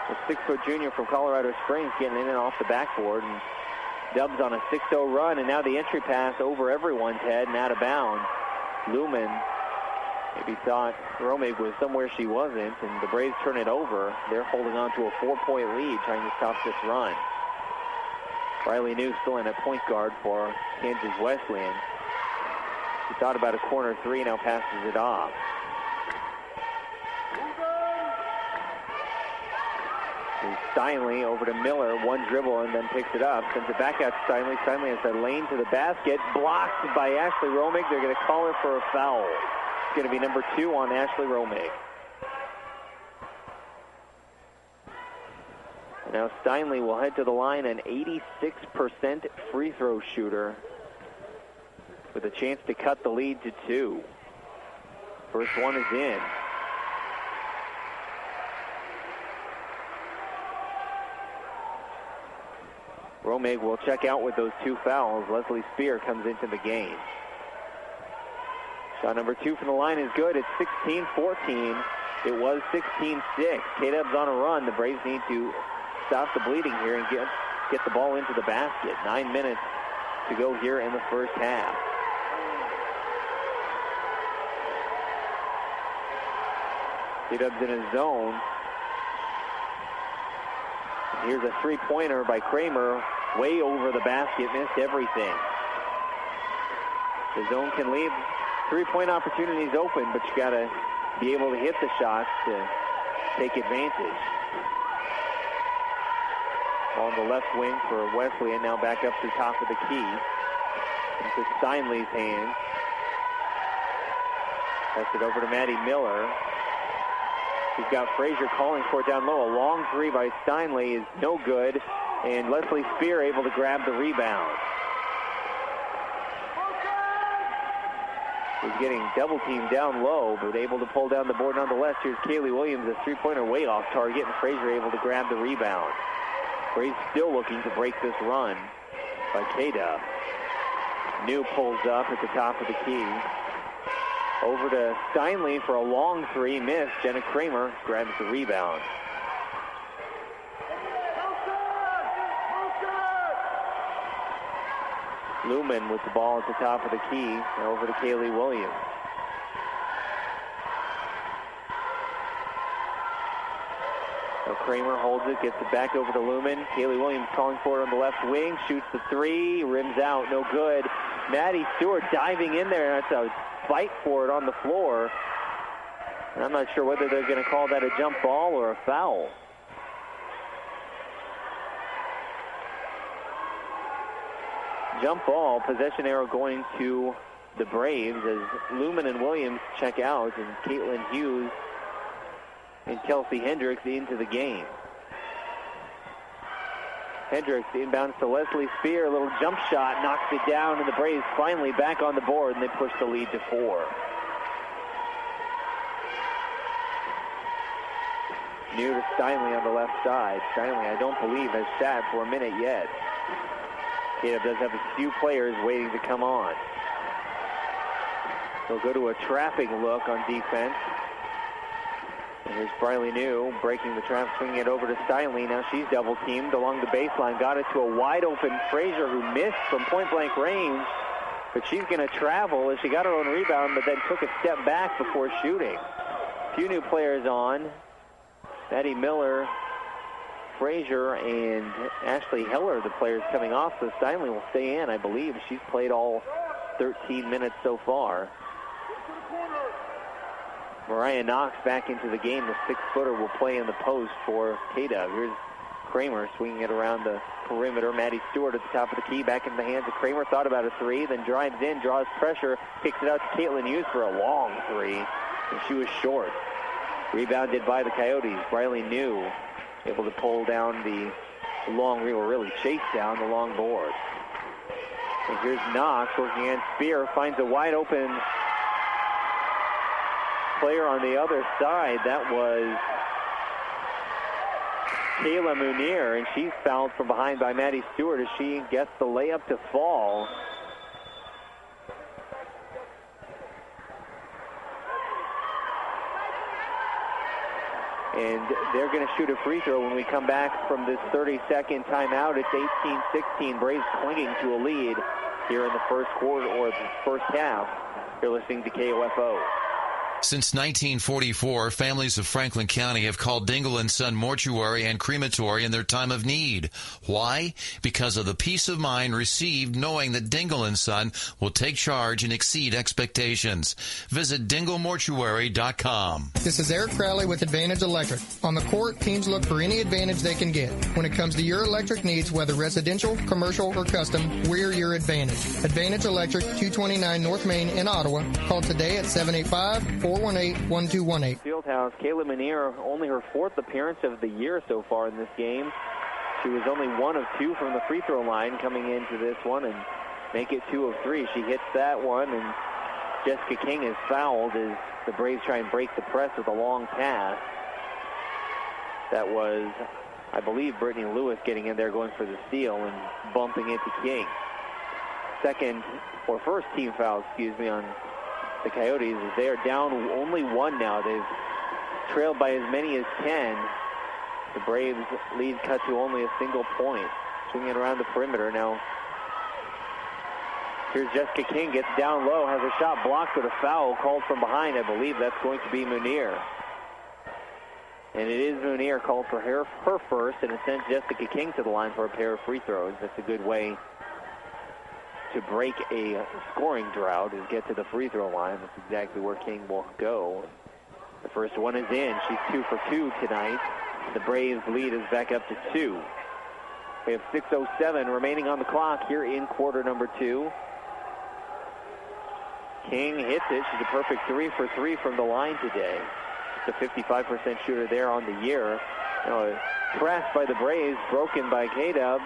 a 6-foot junior from Colorado Springs, getting in and off the backboard. And Dubs on a 6-0 run, and now the entry pass over everyone's head and out of bounds. Lumen maybe thought Romig was somewhere she wasn't, and the Braves turn it over. They're holding on to a 4-point lead, trying to stop this run. Riley New still in at point guard for Kansas Wesleyan. He thought about a corner 3, now passes it off. Steinle over to Miller, one dribble and then picks it up, sends it back out to Steinle. Steinle has a lane to the basket, blocked by Ashley Romig. They're going to call her for a foul. It's going to be number 2 on Ashley Romig. Now Steinle will head to the line, an 86% free throw shooter with a chance to cut the lead to 2. First one is in. Romig will check out with those 2 fouls. Leslie Spear comes into the game. Shot number 2 from the line is good. It's 16-14. It was 16-6. K-Dubs on a run. The Braves need to stop the bleeding here and get the ball into the basket. 9 minutes to go here in the first half. K-Dubs in his zone. Here's a three-pointer by Kramer. Way over the basket, missed everything. The zone can leave three-point opportunities open, but you got to be able to hit the shots to take advantage. On the left wing for Wesleyan, now back up to the top of the key. Into Steinle's hands. Pass it over to Maddie Miller. He's got Frazier calling for it down low. A long 3 by Steinle is no good, and Leslie Spear able to grab the rebound. He's getting double teamed down low, but able to pull down the board nonetheless. Here's Kaylee Williams, a three-pointer way off target, and Frazier able to grab the rebound. Braves still looking to break this run by K-Dub. New pulls up at the top of the key. Over to Steinle for a long 3, missed. Jenna Kramer grabs the rebound. Lumen with the ball at the top of the key. Now over to Kaylee Williams. So Kramer holds it, gets it back over to Lumen. Kaylee Williams calling for it on the left wing. Shoots the 3, rims out, no good. Maddie Stewart diving in there. That's a fight for it on the floor. And I'm not sure whether they're going to call that a jump ball or a foul. Jump ball, possession arrow going to the Braves as Lumen and Williams check out, and Caitlin Hughes and Kelsey Hendricks into the game. Hendricks inbounds to Leslie Spear, a little jump shot, knocks it down, and the Braves finally back on the board, and they push the lead to 4. New to Steinle on the left side. Steinle, I don't believe, has sat for a minute yet. K-Dub does have a few players waiting to come on. They'll go to a trapping look on defense. Here's Briley New breaking the trap, swinging it over to Stiley. Now she's double teamed along the baseline. Got it to a wide open Frazier who missed from point blank range. But she's going to travel as she got her own rebound, but then took a step back before shooting. A few new players on. Maddie Miller, Frazier, and Ashley Heller, the players coming off. So Steinley will stay in, I believe. She's played all 13 minutes so far. Mariah Knox back into the game. The 6-footer will play in the post for K-Dub. Here's Kramer swinging it around the perimeter. Maddie Stewart at the top of the key, back in the hands of Kramer. Thought about a three, then drives in, draws pressure, kicks it out to Caitlin Hughes for a long three, and she was short. Rebounded by the Coyotes. Briley New able to pull down the long, or really chase down the long board. And here's Knox working against Spear, finds a wide open player on the other side. That was Kayla Munier, and she's fouled from behind by Maddie Stewart as she gets the layup to fall. And they're going to shoot a free throw when we come back from this 30-second timeout. It's 18-16. Braves clinging to a lead here in the first quarter, or the first half. You're listening to KOFO. Since 1944, families of Franklin County have called Dingle & Son Mortuary and Crematory in their time of need. Why? Because of the peace of mind received knowing that Dingle & Son will take charge and exceed expectations. Visit dinglemortuary.com. This is Eric Crowley with Advantage Electric. On the court, teams look for any advantage they can get. When it comes to your electric needs, whether residential, commercial, or custom, we're your advantage. Advantage Electric, 229 North Main in Ottawa. Call today at 785-418-1218. Fieldhouse, Kayla Munier, only her fourth appearance of the year so far in this game. She was only 1 of 2 from the free throw line coming into this one and make it 2 of 3. She hits that one, and Jessica King is fouled as the Braves try and break the press with a long pass. That was, I believe, Brittany Lewis getting in there going for the steal and bumping into King. First team foul, on the Coyotes, as they are down only 1 now. They've trailed by as many as 10. The Braves lead cut to only a single point. Swinging around the perimeter now. Here's Jessica King, gets down low, has a shot blocked with a foul called from behind. I believe that's going to be Munier. And it is Munier called for her first, and it sends Jessica King to the line for a pair of free throws. That's a good way to break a scoring drought, is get to the free throw line. That's exactly where King will go. The first one is in. She's 2 for 2 tonight. The Braves lead is back up to 2. We have 6:07 remaining on the clock here in quarter number 2. King hits it. She's a perfect 3 for 3 from the line today. She's a 55% shooter there on the year. Pressed by the Braves, broken by K-Dub.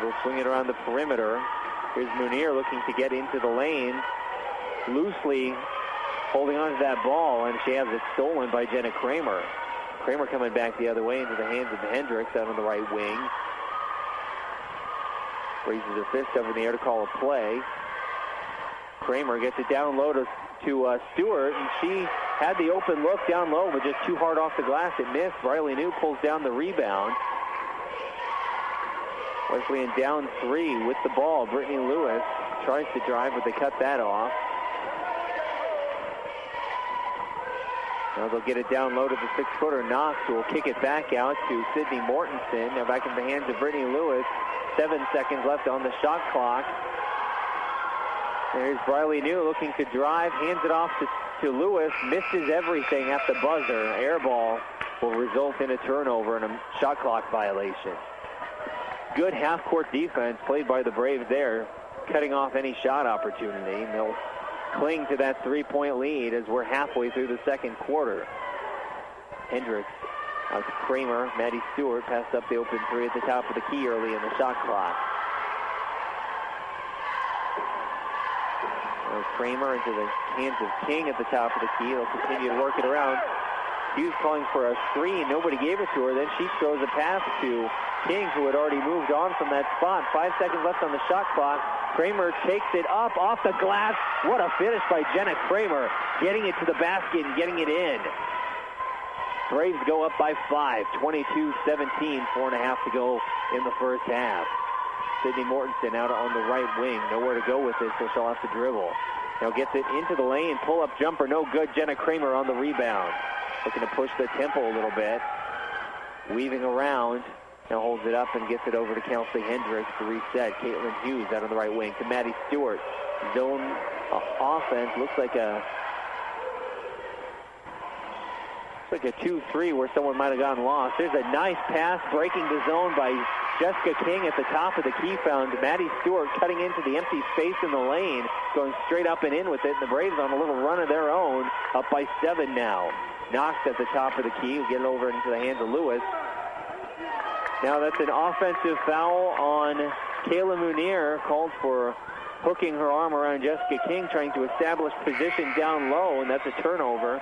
They'll swing it around the perimeter. Here's Munier looking to get into the lane. Loosely holding on to that ball, and she has it stolen by Jenna Kramer. Kramer coming back the other way into the hands of Hendricks out on the right wing. Raises her fist up in the air to call a play. Kramer gets it down low to Stewart, and she had the open look down low, but just too hard off the glass. It missed. Riley New pulls down the rebound. Wesleyan down 3 with the ball. Brittany Lewis tries to drive, but they cut that off. Now they'll get it down low to the 6-footer. Knox will kick it back out to Sydney Mortensen. Now back in the hands of Brittany Lewis. 7 seconds left on the shot clock. There's Briley New looking to drive. Hands it off to Lewis. Misses everything at the buzzer. Air ball will result in a turnover and a shot clock violation. Good half-court defense played by the Braves there, cutting off any shot opportunity. And they'll cling to that 3-point lead as we're halfway through the second quarter. Hendricks out to Kramer. Maddie Stewart passed up the open 3 at the top of the key early in the shot clock. Kramer into the hands of King at the top of the key. They'll continue to work it around. Hughes calling for a screen. Nobody gave it to her. Then she throws a pass to King, who had already moved on from that spot. 5 seconds left on the shot clock. Kramer takes it up off the glass. What a finish by Jenna Kramer, getting it to the basket and getting it in. Braves go up by 5, 22-17, 4.5 to go in the first half. Sydney Mortensen out on the right wing. Nowhere to go with it, so she'll have to dribble. Now gets it into the lane. Pull-up jumper, no good. Jenna Kramer on the rebound. Looking to push the tempo a little bit. Weaving around. Now holds it up and gets it over to Kelsey Hendricks to reset. Caitlin Hughes out on the right wing to Maddie Stewart. Zone offense. Looks like a 2-3 where someone might have gotten lost. There's a nice pass breaking the zone by Jessica King at the top of the key, found Maddie Stewart cutting into the empty space in the lane, going straight up and in with it. And the Braves on a little run of their own, up by 7 now. Knox at the top of the key, will get it over into the hands of Lewis. Now that's an offensive foul on Kayla Munier, called for hooking her arm around Jessica King, trying to establish position down low, and that's a turnover.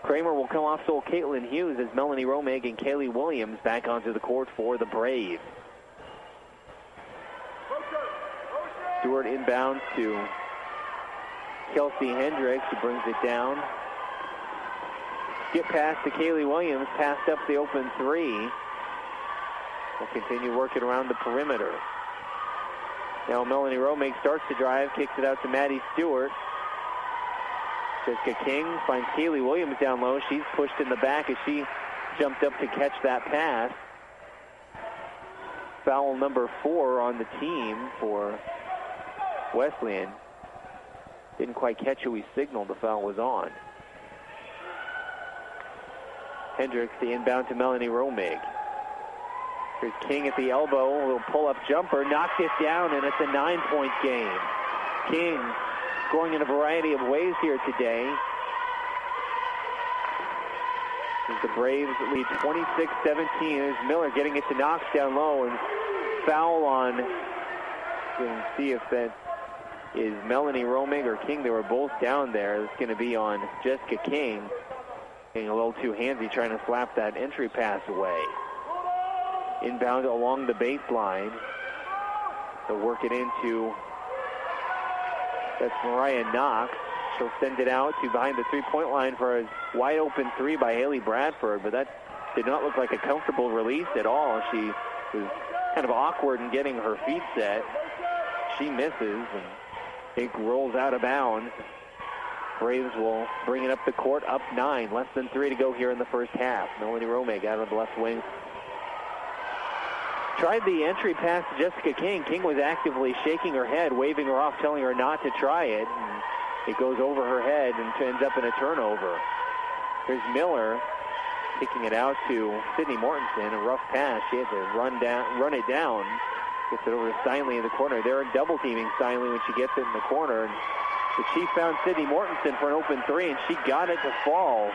Kramer will come off, so Caitlin Hughes, as Melanie Romig and Kaylee Williams back onto the court for the Braves. Stewart inbounds to Kelsey Hendricks, who brings it down. Skip pass to Kaylee Williams, passed up the open 3. Will continue working around the perimeter. Now Melanie Romig starts to drive, kicks it out to Maddie Stewart. Jessica King finds Kaylee Williams down low. She's pushed in the back as she jumped up to catch that pass. Foul number 4 on the team for Wesleyan. Didn't quite catch who he signaled the foul was on. Hendricks, the inbound to Melanie Romig. Here's King at the elbow, a little pull-up jumper, knocked it down, and it's a 9-point game. King scoring in a variety of ways here today. As the Braves lead 26-17. There's Miller getting it to Knox down low, and foul on, you can see if that is Melanie Romig or King. They were both down there. It's going to be on Jessica King. Getting a little too handsy trying to slap that entry pass away. Inbound along the baseline. They'll work it into, that's Mariah Knox. She'll send it out to behind the three-point line for a wide open 3 by Haley Bradford, but that did not look like a comfortable release at all. She was kind of awkward in getting her feet set. She misses, and it rolls out of bounds. Braves will bring it up the court, up 9. Less than 3 to go here in the first half. Melanie Romig out on the left wing. Tried the entry pass to Jessica King. King was actively shaking her head, waving her off, telling her not to try it. And it goes over her head and ends up in a turnover. Here's Miller kicking it out to Sydney Mortensen. A rough pass. She had to run it down. Gets it over to Steinley in the corner. They're double teaming Steinley when she gets it in the corner. But she found Sydney Mortensen for an open 3, and she got it to fall.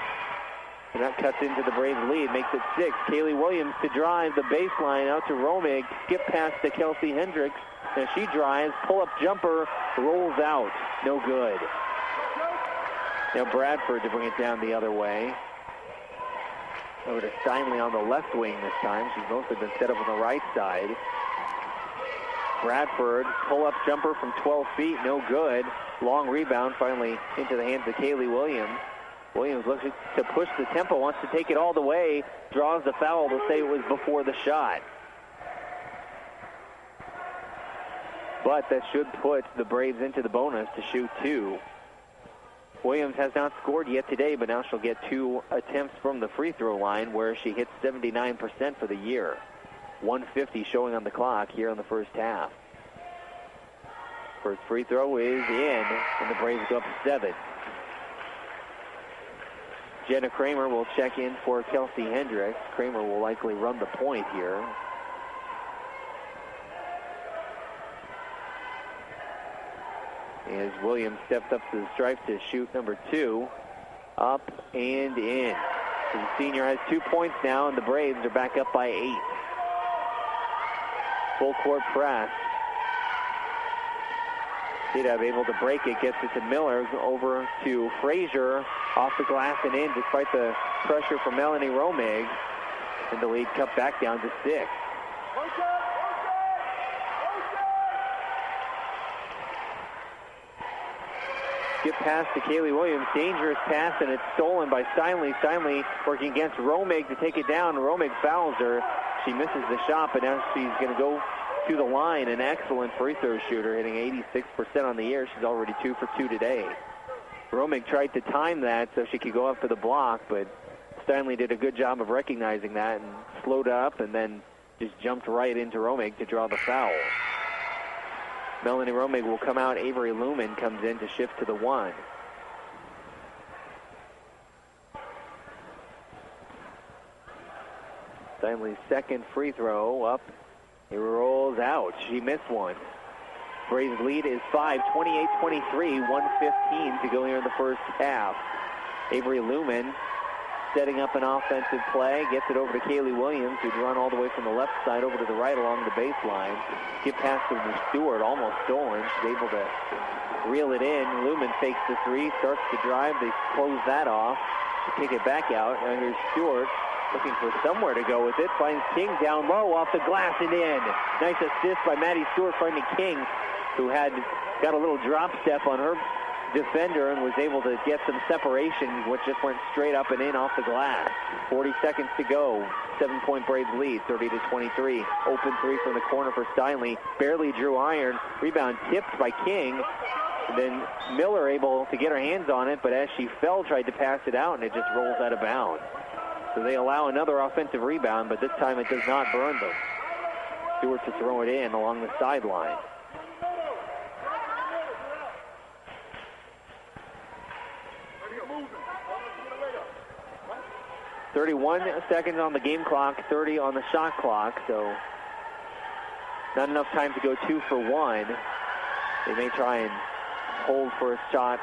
And that cuts into the Braves lead, makes it 6. Kaylee Williams to drive the baseline out to Romig. Skip pass to Kelsey Hendricks. Now she drives, pull-up jumper, rolls out. No good. Now Bradford to bring it down the other way. Over to Steinley on the left wing this time. She's mostly been set up on the right side. Bradford, pull-up jumper from 12 feet, no good. Long rebound, finally into the hands of Kaylee Williams. Williams looks to push the tempo, wants to take it all the way, draws the foul. They'll say it was before the shot. But that should put the Braves into the bonus to shoot 2. Williams has not scored yet today, but now she'll get 2 attempts from the free throw line, where she hits 79% for the year. 150 showing on the clock here in the first half. First free throw is in, and the Braves go up 7. Jenna Kramer will check in for Kelsey Hendricks. Kramer will likely run the point here. As Williams steps up to the stripe to shoot number 2. Up and in. So the senior has 2 points now, and the Braves are back up by 8. Full court press. Cedab able to break it, gets it to Miller, over to Frazier, off the glass and in, despite the pressure from Melanie Romig. And the lead cut back down to 6. Skip pass to Kaylee Williams. Dangerous pass, and it's stolen by Steinle. Steinle working against Romig to take it down. Romig fouls her. She misses the shot, but now she's going to go to the line. An excellent free throw shooter, hitting 86% on the year. She's already 2 for 2 today. Romig tried to time that so she could go up for the block, but Steinle did a good job of recognizing that and slowed up and then just jumped right into Romig to draw the foul. Melanie Romig will come out. Avery Lumen comes in to shift to the 1. Steinle's second free throw up. It rolls out. She missed one. Braves lead is 5, 28-23, 1:15 to go here in the first half. Avery Lumen setting up an offensive play, gets it over to Kaylee Williams, who'd run all the way from the left side over to the right along the baseline. Skip pass to Stewart, almost stolen. She's able to reel it in. Lumen fakes the 3, starts to drive. They close that off to kick it back out. Now here's Stewart looking for somewhere to go with it. Finds King down low off the glass and in. Nice assist by Maddie Stewart finding King, who had got a little drop step on her defender and was able to get some separation, which just went straight up and in off the glass. 40 seconds to go. 7-point Braves lead, 30-23. Open 3 from the corner for Steinle. Barely drew iron. Rebound tipped by King. And then Miller able to get her hands on it, but as she fell, tried to pass it out, and it just rolls out of bounds. So they allow another offensive rebound, but this time it does not burn them. Stewart to throw it in along the sideline. 31 seconds on the game clock, 30 on the shot clock, so not enough time to go 2 for 1. They may try and hold for a shot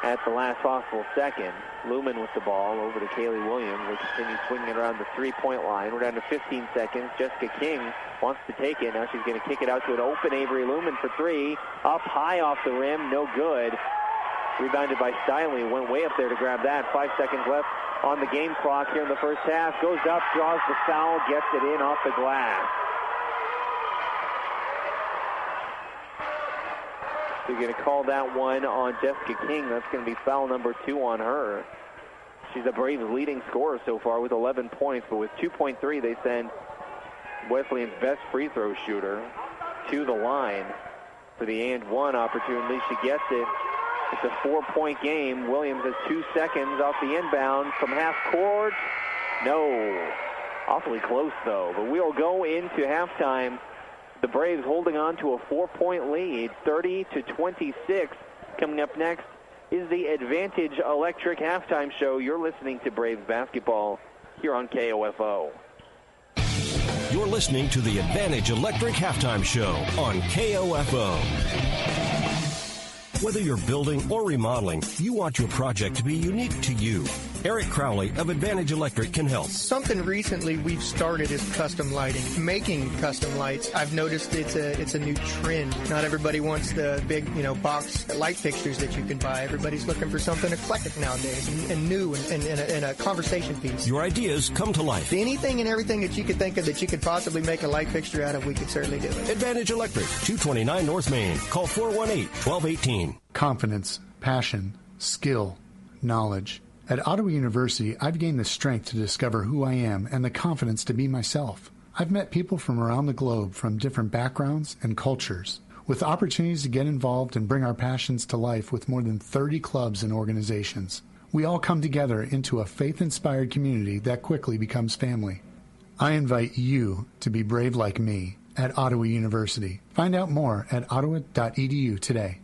at the last possible second. Lumen with the ball over to Kaylee Williams. They continue swinging it around the 3-point line. We're down to 15 seconds. Jessica King wants to take it. Now she's going to kick it out to an open Avery Lumen for 3. Up high off the rim, no good. Rebounded by Steinle. Went way up there to grab that. 5 seconds left on the game clock here in the first half. Goes up, draws the foul, gets it in off the glass. So you're going to call that one on Jessica King. That's going to be foul number 2 on her. She's a Braves leading scorer so far with 11 points, but with 2.3, they send Wesleyan's best free throw shooter to the line for the and one opportunity. She gets it. It's a 4-point game. Williams has 2 seconds off the inbound from half court. No. Awfully close, though. But we'll go into halftime. The Braves holding on to a 4-point lead, 30-26. Coming up next is the Advantage Electric halftime show. You're listening to Braves basketball here on KOFO. You're listening to the Advantage Electric halftime show on KOFO. Whether you're building or remodeling, you want your project to be unique to you. Eric Crowley of Advantage Electric can help. Something recently we've started is custom lighting. Making custom lights, I've noticed it's a new trend. Not everybody wants the big, box light fixtures that you can buy. Everybody's looking for something eclectic nowadays and new and a conversation piece. Your ideas come to life. Anything and everything that you could think of that you could possibly make a light fixture out of, we could certainly do it. Advantage Electric, 229 North Main. Call 418-1218. Confidence, passion, skill, knowledge. At Ottawa University, I've gained the strength to discover who I am and the confidence to be myself. I've met people from around the globe from different backgrounds and cultures, with opportunities to get involved and bring our passions to life with more than 30 clubs and organizations. We all come together into a faith-inspired community that quickly becomes family. I invite you to be brave like me at Ottawa University. Find out more at ottawa.edu today.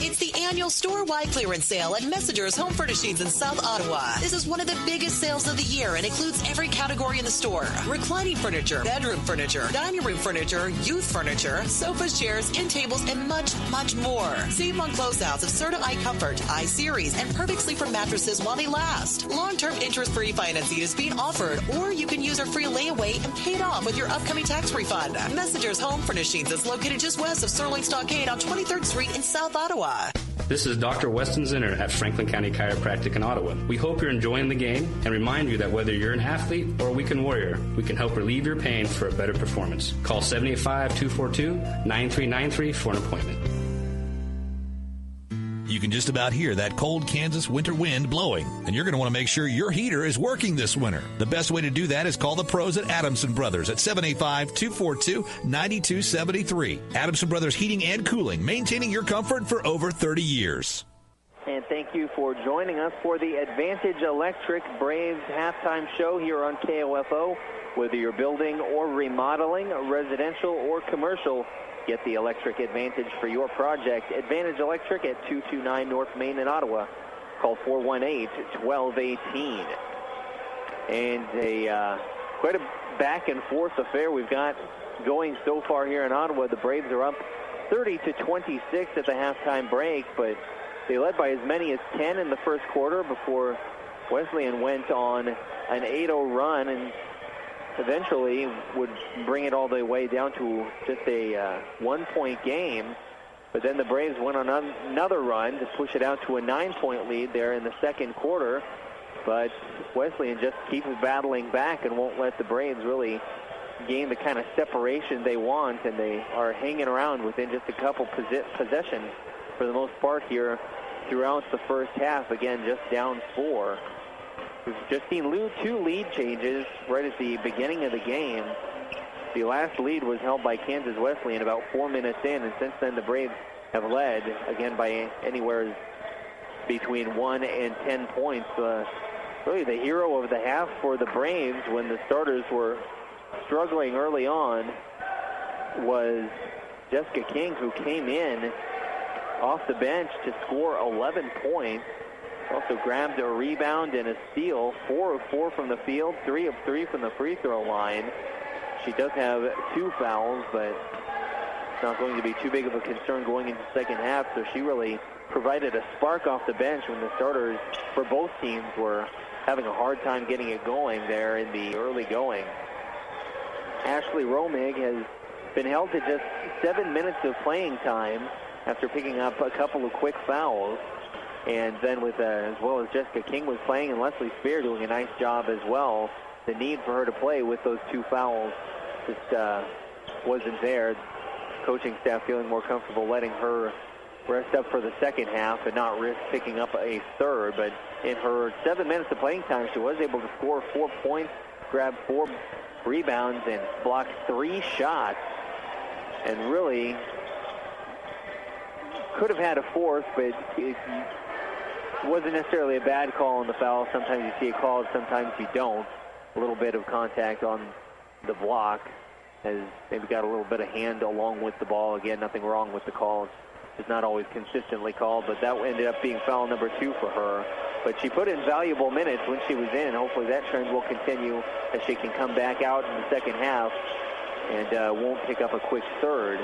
It's the annual store-wide clearance sale at Messenger's Home Furnishings in South Ottawa. This is one of the biggest sales of the year and includes every category in the store. Reclining furniture, bedroom furniture, dining room furniture, youth furniture, sofas, chairs, end tables, and much, much more. Save on closeouts of Serta iComfort, iSeries, and Perfect Sleeper mattresses while they last. Long-term interest-free financing is being offered, or you can use our free layaway and pay it off with your upcoming tax refund. Messenger's Home Furnishings is located just west of Sterling Stockade on 23rd Street in South Ottawa. This is Dr. Weston Zinner at Franklin County Chiropractic in Ottawa. We hope you're enjoying the game and remind you that whether you're an athlete or a weekend warrior, we can help relieve your pain for a better performance. Call 785-242-9393 for an appointment. You can just about hear that cold Kansas winter wind blowing, and you're going to want to make sure your heater is working this winter. The best way to do that is call the pros at Adamson Brothers at 785-242-9273. Adamson Brothers Heating and Cooling, maintaining your comfort for over 30 years. And thank you for joining us for the Advantage Electric Braves halftime show here on KOFO. Whether you're building or remodeling, residential or commercial, get the electric Advantage for your project. Advantage Electric at 229 North Main in Ottawa. Call 418-1218. And quite a back and forth affair we've got going so far here in Ottawa. The Braves are up 30-26 at the halftime break, but they led by as many as 10 in the first quarter before Wesleyan went on an 8-0 run and eventually would bring it all the way down to just a 1-point game. But then the Braves went on another run to push it out to a 9-point lead there in the second quarter. But Wesleyan just keeps battling back and won't let the Braves really gain the kind of separation they want, and they are hanging around within just a couple possessions for the most part here throughout the first half. Again, just down 4. We've just seen 2 lead changes right at the beginning of the game. The last lead was held by Kansas Wesleyan about 4 minutes in, and since then the Braves have led, again, by anywhere between 1 and 10 points. Really the hero of the half for the Braves when the starters were struggling early on was Jessica King, who came in off the bench to score 11 points. Also grabbed a rebound and a steal, 4 of 4 from the field, 3 of 3 from the free throw line. She does have 2 fouls, but it's not going to be too big of a concern going into the second half, so she really provided a spark off the bench when the starters for both teams were having a hard time getting it going there in the early going. Ashley Romig has been held to just 7 minutes of playing time after picking up a couple of quick fouls. And then with as well as Jessica King was playing and Leslie Spear doing a nice job as well, the need for her to play with those 2 fouls just wasn't there. Coaching staff feeling more comfortable letting her rest up for the second half and not risk picking up a third. But in her 7 minutes of playing time, she was able to score 4 points, grab 4 rebounds, and block 3 shots. And really could have had a fourth, but it wasn't necessarily a bad call on the foul. Sometimes you see it called, sometimes you don't. A little bit of contact on the block has maybe got a little bit of hand along with the ball. Again, nothing wrong with the call. It's not always consistently called, but that ended up being foul number 2 for her. But she put in valuable minutes when she was in. Hopefully that trend will continue as she can come back out in the second half and won't pick up a quick third.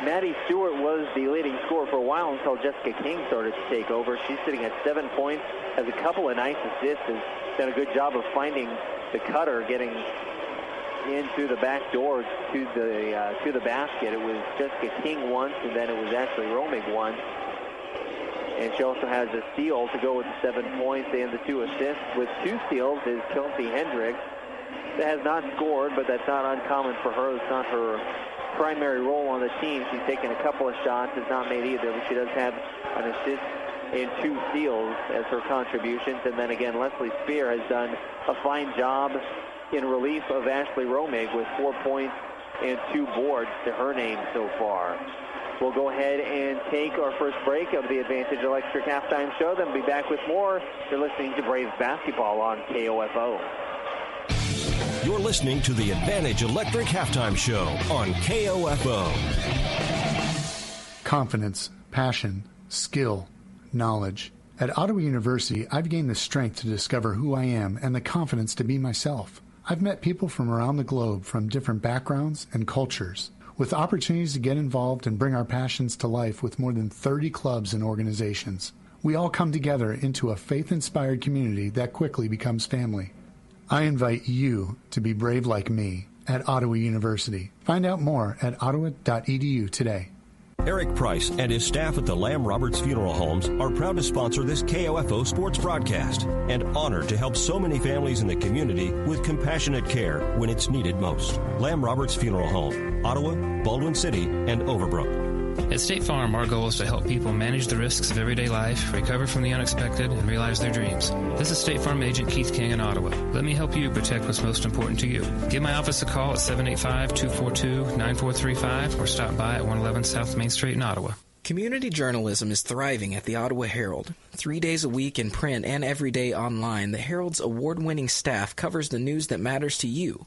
Maddie Stewart was the leading scorer for a while until Jessica King started to take over. She's sitting at 7 points, has a couple of nice assists, has done a good job of finding the cutter, getting in through the back door to the basket. It was Jessica King once, and then it was Ashley Romig once. And she also has a steal to go with the 7 points and the 2 assists. With 2 steals is Kelsey Hendricks. That has not scored, but that's not uncommon for her. It's not her primary role on the team. She's taken a couple of shots, has not made either, but she does have an assist and 2 steals as her contributions. And then again, Leslie Spear has done a fine job in relief of Ashley Romig with 4 points and 2 boards to her name so far. We'll go ahead and take our first break of the Advantage Electric halftime show, then we'll be back with more. You're listening to Braves basketball on KOFO. You're listening to the Advantage Electric halftime show on KOFO. Confidence, passion, skill, knowledge. At Ottawa University, I've gained the strength to discover who I am and the confidence to be myself. I've met people from around the globe from different backgrounds and cultures, with opportunities to get involved and bring our passions to life with more than 30 clubs and organizations. We all come together into a faith-inspired community that quickly becomes family. I invite you to be brave like me at Ottawa University. Find out more at ottawa.edu today. Eric Price and his staff at the Lamb Roberts Funeral Homes are proud to sponsor this KOFO sports broadcast and honored to help so many families in the community with compassionate care when it's needed most. Lamb Roberts Funeral Home, Ottawa, Baldwin City, and Overbrook. At State Farm, our goal is to help people manage the risks of everyday life, recover from the unexpected, and realize their dreams. This is State Farm Agent Keith King in Ottawa. Let me help you protect what's most important to you. Give my office a call at 785-242-9435 or stop by at 111 South Main Street in Ottawa. Community journalism is thriving at the Ottawa Herald. 3 days a week in print and every day online, the Herald's award-winning staff covers the news that matters to you.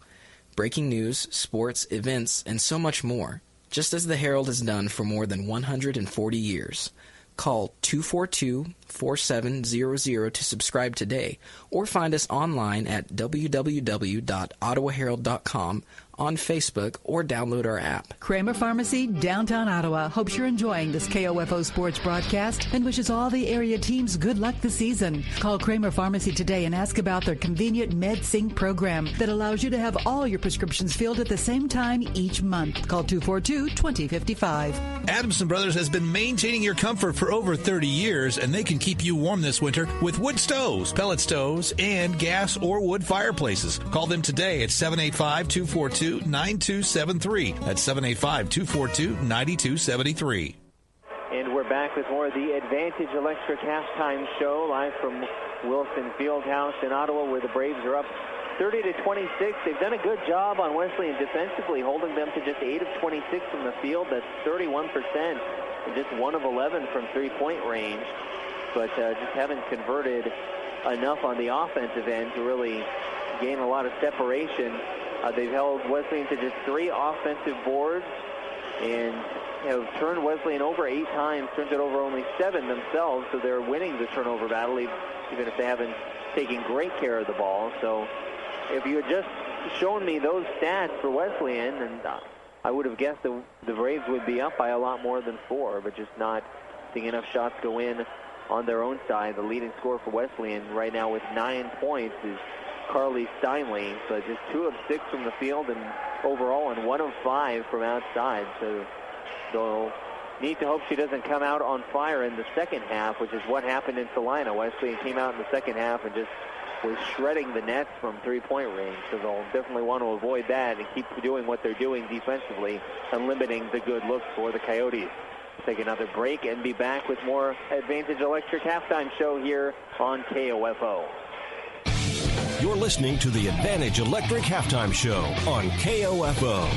Breaking news, sports, events, and so much more. Just as the Herald has done for more than 140 years. Call 242-4700 to subscribe today, or find us online at www.ottawaherald.com, on Facebook, or download our app. Kramer Pharmacy, downtown Ottawa, hopes you're enjoying this KOFO sports broadcast and wishes all the area teams good luck this season. Call Kramer Pharmacy today and ask about their convenient MedSync program that allows you to have all your prescriptions filled at the same time each month. Call 242-2055. Adamson Brothers has been maintaining your comfort for over 30 years, and they can keep you warm this winter with wood stoves, pellet stoves, and gas or wood fireplaces. Call them today at 785-242-9273. That's 785-242-9273. And we're back with more of the Advantage Electric halftime show live from Wilson Fieldhouse in Ottawa, where the Braves are up 30-26. They've done a good job on Wesleyan defensively, holding them to just 8 of 26 from the field. That's 31%, and just 1 of 11 from three-point range. But just haven't converted enough on the offensive end to really gain a lot of separation. They've held Wesleyan to just 3 offensive boards and have turned Wesleyan over 8 times, turned it over only 7 themselves, so they're winning the turnover battle, even if they haven't taken great care of the ball. So if you had just shown me those stats for Wesleyan, and I would have guessed the Braves would be up by a lot more than 4, but just not seeing enough shots go in on their own side. The leading scorer for Wesleyan right now with 9 points is Carly Steinley, but just 2 of 6 from the field and overall, and 1 of 5 from outside. So they'll need to hope she doesn't come out on fire in the second half, which is what happened in Salina. Wesleyan came out in the second half and just was shredding the nets from three-point range. So they'll definitely want to avoid that and keep doing what they're doing defensively and limiting the good looks for the Coyotes. Take another break and be back with more Advantage Electric halftime show here on KOFO. You're listening to the Advantage Electric Halftime Show on KOFO.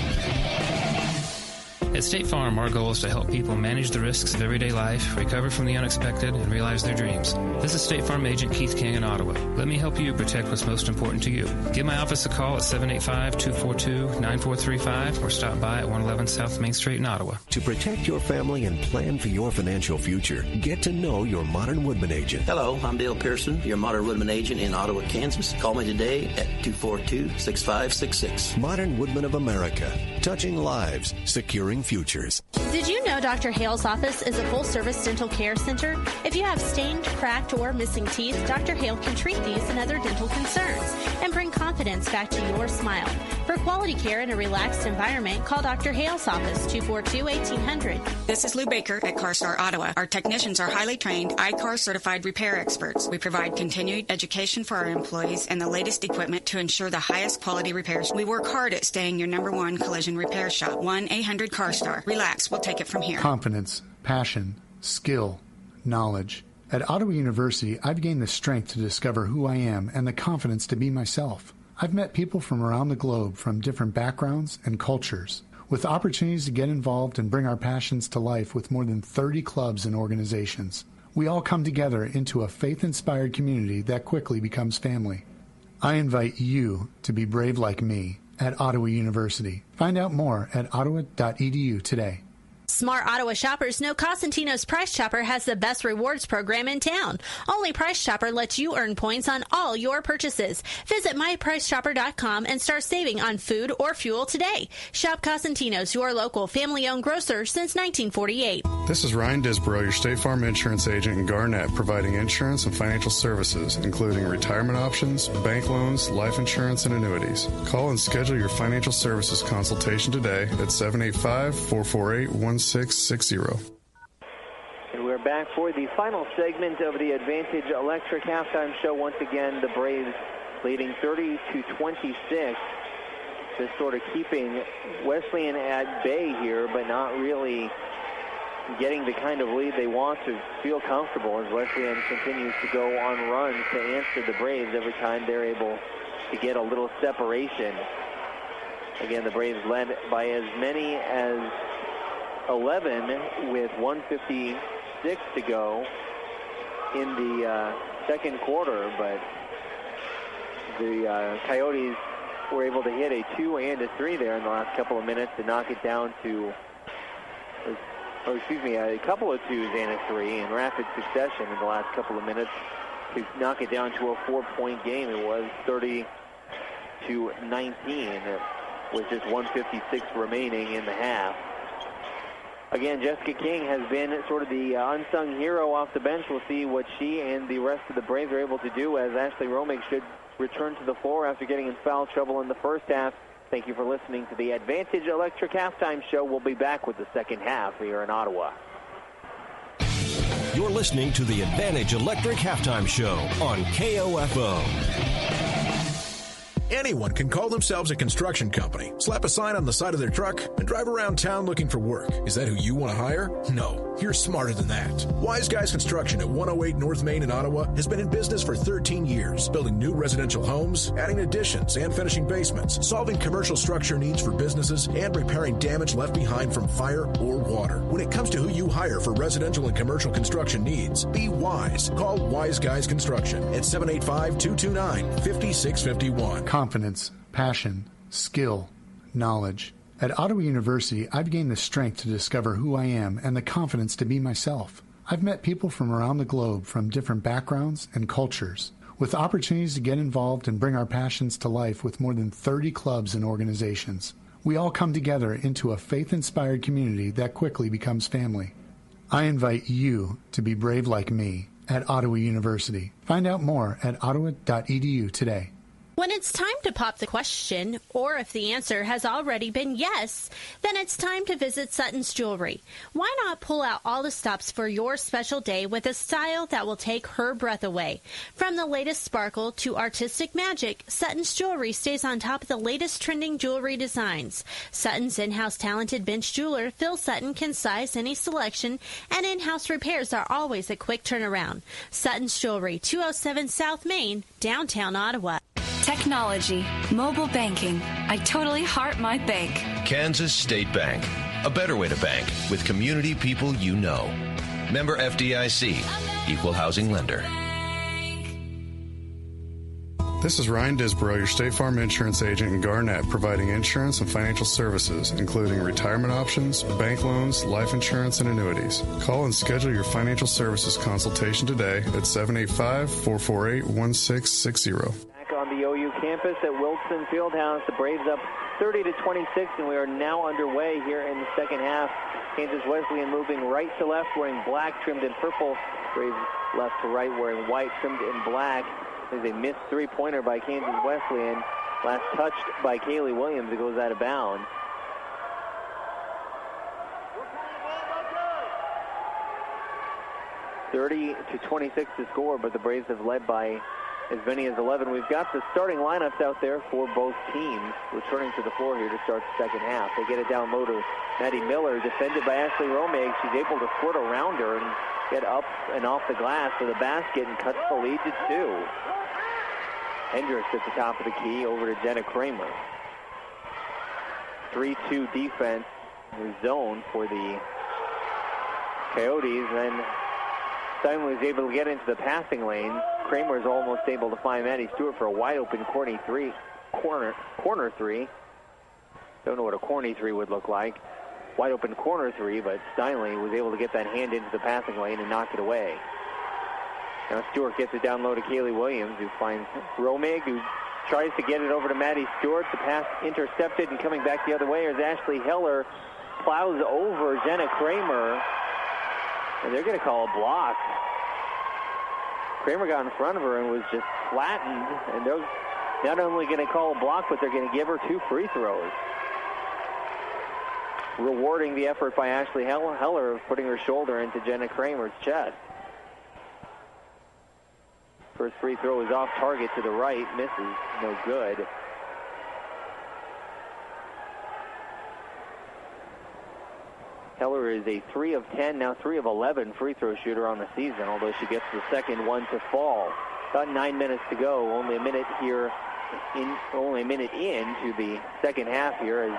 At State Farm, our goal is to help people manage the risks of everyday life, recover from the unexpected, and realize their dreams. This is State Farm Agent Keith King in Ottawa. Let me help you protect what's most important to you. Give my office a call at 785-242-9435 or stop by at 111 South Main Street in Ottawa. To protect your family and plan for your financial future, get to know your Modern Woodman agent. Hello, I'm Dale Pearson, your Modern Woodman agent in Ottawa, Kansas. Call me today at 242-6566. Modern Woodman of America, touching lives, securing futures. Did you know Dr. Hale's office is a full-service dental care center? If you have stained, cracked, or missing teeth, Dr. Hale can treat these and other dental concerns and bring confidence back to your smile. For quality care in a relaxed environment, call Dr. Hale's office, 242-1800. This is Lou Baker at CarStar Ottawa. Our technicians are highly trained, ICAR certified repair experts. We provide continued education for our employees and the latest equipment to ensure the highest quality repairs. We work hard at staying your #1 collision repair shop. 1-800-CARSTAR. Relax, we'll take it from here. Confidence, passion, skill, knowledge. At Ottawa University, I've gained the strength to discover who I am and the confidence to be myself. I've met people from around the globe from different backgrounds and cultures, with opportunities to get involved and bring our passions to life with more than 30 clubs and organizations. We all come together into a faith-inspired community that quickly becomes family. I invite you to be brave like me at Ottawa University. Find out more at ottawa.edu today. Smart Ottawa shoppers know Cosentino's Price Chopper has the best rewards program in town. Only Price Chopper lets you earn points on all your purchases. Visit mypricechopper.com and start saving on food or fuel today. Shop Cosentino's, your local family-owned grocer since 1948. This is Ryan Disborough, your State Farm insurance agent in Garnett, providing insurance and financial services, including retirement options, bank loans, life insurance, and annuities. Call and schedule your financial services consultation today at 785-448-1660. And we're back for the final segment of the Advantage Electric halftime show. Once again, the Braves leading 30-26. Just sort of keeping Wesleyan at bay here, but not really getting the kind of lead they want to feel comfortable as Wesleyan continues to go on runs to answer the Braves every time they're able to get a little separation. Again, the Braves led by as many as 11 with 1:56 to go in the second quarter, but the Coyotes were able to hit a 2 and a 3 there in the last couple of minutes to knock it down to, a couple of 2s and a 3 in rapid succession in the last couple of minutes to knock it down to a 4-point game. It was 30-19 with just 1:56 remaining in the half. Again, Jessica King has been sort of the unsung hero off the bench. We'll see what she and the rest of the Braves are able to do as Ashley Romig should return to the floor after getting in foul trouble in the first half. Thank you for listening to the Advantage Electric Halftime Show. We'll be back with the second half here in Ottawa. You're listening to the Advantage Electric Halftime Show on KOFO. Anyone can call themselves a construction company, slap a sign on the side of their truck, and drive around town looking for work. Is that who you want to hire? No, you're smarter than that. Wise Guys Construction at 108 North Main in Ottawa has been in business for 13 years, building new residential homes, adding additions and finishing basements, solving commercial structure needs for businesses, and repairing damage left behind from fire or water. When it comes to who you hire for residential and commercial construction needs, be wise. Call Wise Guys Construction at 785-229-5651. Confidence, passion, skill, knowledge. At Ottawa University, I've gained the strength to discover who I am and the confidence to be myself. I've met people from around the globe from different backgrounds and cultures, with opportunities to get involved and bring our passions to life with more than 30 clubs and organizations. We all come together into a faith-inspired community that quickly becomes family. I invite you to be brave like me at Ottawa University. Find out more at ottawa.edu today. When it's time to pop the question, or if the answer has already been yes, then it's time to visit Sutton's Jewelry. Why not pull out all the stops for your special day with a style that will take her breath away? From the latest sparkle to artistic magic, Sutton's Jewelry stays on top of the latest trending jewelry designs. Sutton's in-house talented bench jeweler, Phil Sutton, can size any selection, and in-house repairs are always a quick turnaround. Sutton's Jewelry, 207 South Main, downtown Ottawa. Technology, mobile banking. I totally heart my bank. Kansas State Bank. A better way to bank with community people you know. Member FDIC. Equal housing lender. This is Ryan Disborough, your State Farm insurance agent in Garnett, providing insurance and financial services, including retirement options, bank loans, life insurance, and annuities. Call and schedule your financial services consultation today at 785-448-1660. Back on the OU campus at Wilson Fieldhouse, the Braves up 30-26, and we are now underway here in the second half. Kansas Wesleyan moving right to left, wearing black trimmed in purple. Braves left to right, wearing white trimmed in black. There's a missed three-pointer by Kansas Wesleyan. Last touched by Kaylee Williams. It goes out of bounds. (30-26) to score, but the Braves have led by as many as 11. We've got the starting lineups out there for both teams returning to the floor here to start the second half. They get it down low to Maddie Miller, defended by Ashley Romig. She's able to foot around her and get up and off the glass for the basket and cuts the lead to 2. Hendricks at the top of the key over to Jenna Kramer. 3-2 defense zone for the Coyotes. And Simon was able to get into the passing lane. Kramer is almost able to find Maddie Stewart for a wide open corner three. Don't know what a corny three would look like. Wide open corner three, but Steinley was able to get that hand into the passing lane and knock it away. Now Stewart gets it down low to Kaylee Williams, who finds Romig, who tries to get it over to Maddie Stewart. The pass intercepted, and coming back the other way is Ashley Heller. Plows over Jenna Kramer, and they're going to call a block. Kramer got in front of her and was just flattened, and they're not only going to call a block, but they're going to give her 2 free throws. Rewarding the effort by Ashley Heller of putting her shoulder into Jenna Kramer's chest. First free throw is off target to the right, misses, no good. Heller is a 3 of 10, now 3 of 11 free throw shooter on the season, although she gets the second one to fall. About 9 minutes to go, only a minute into the second half here as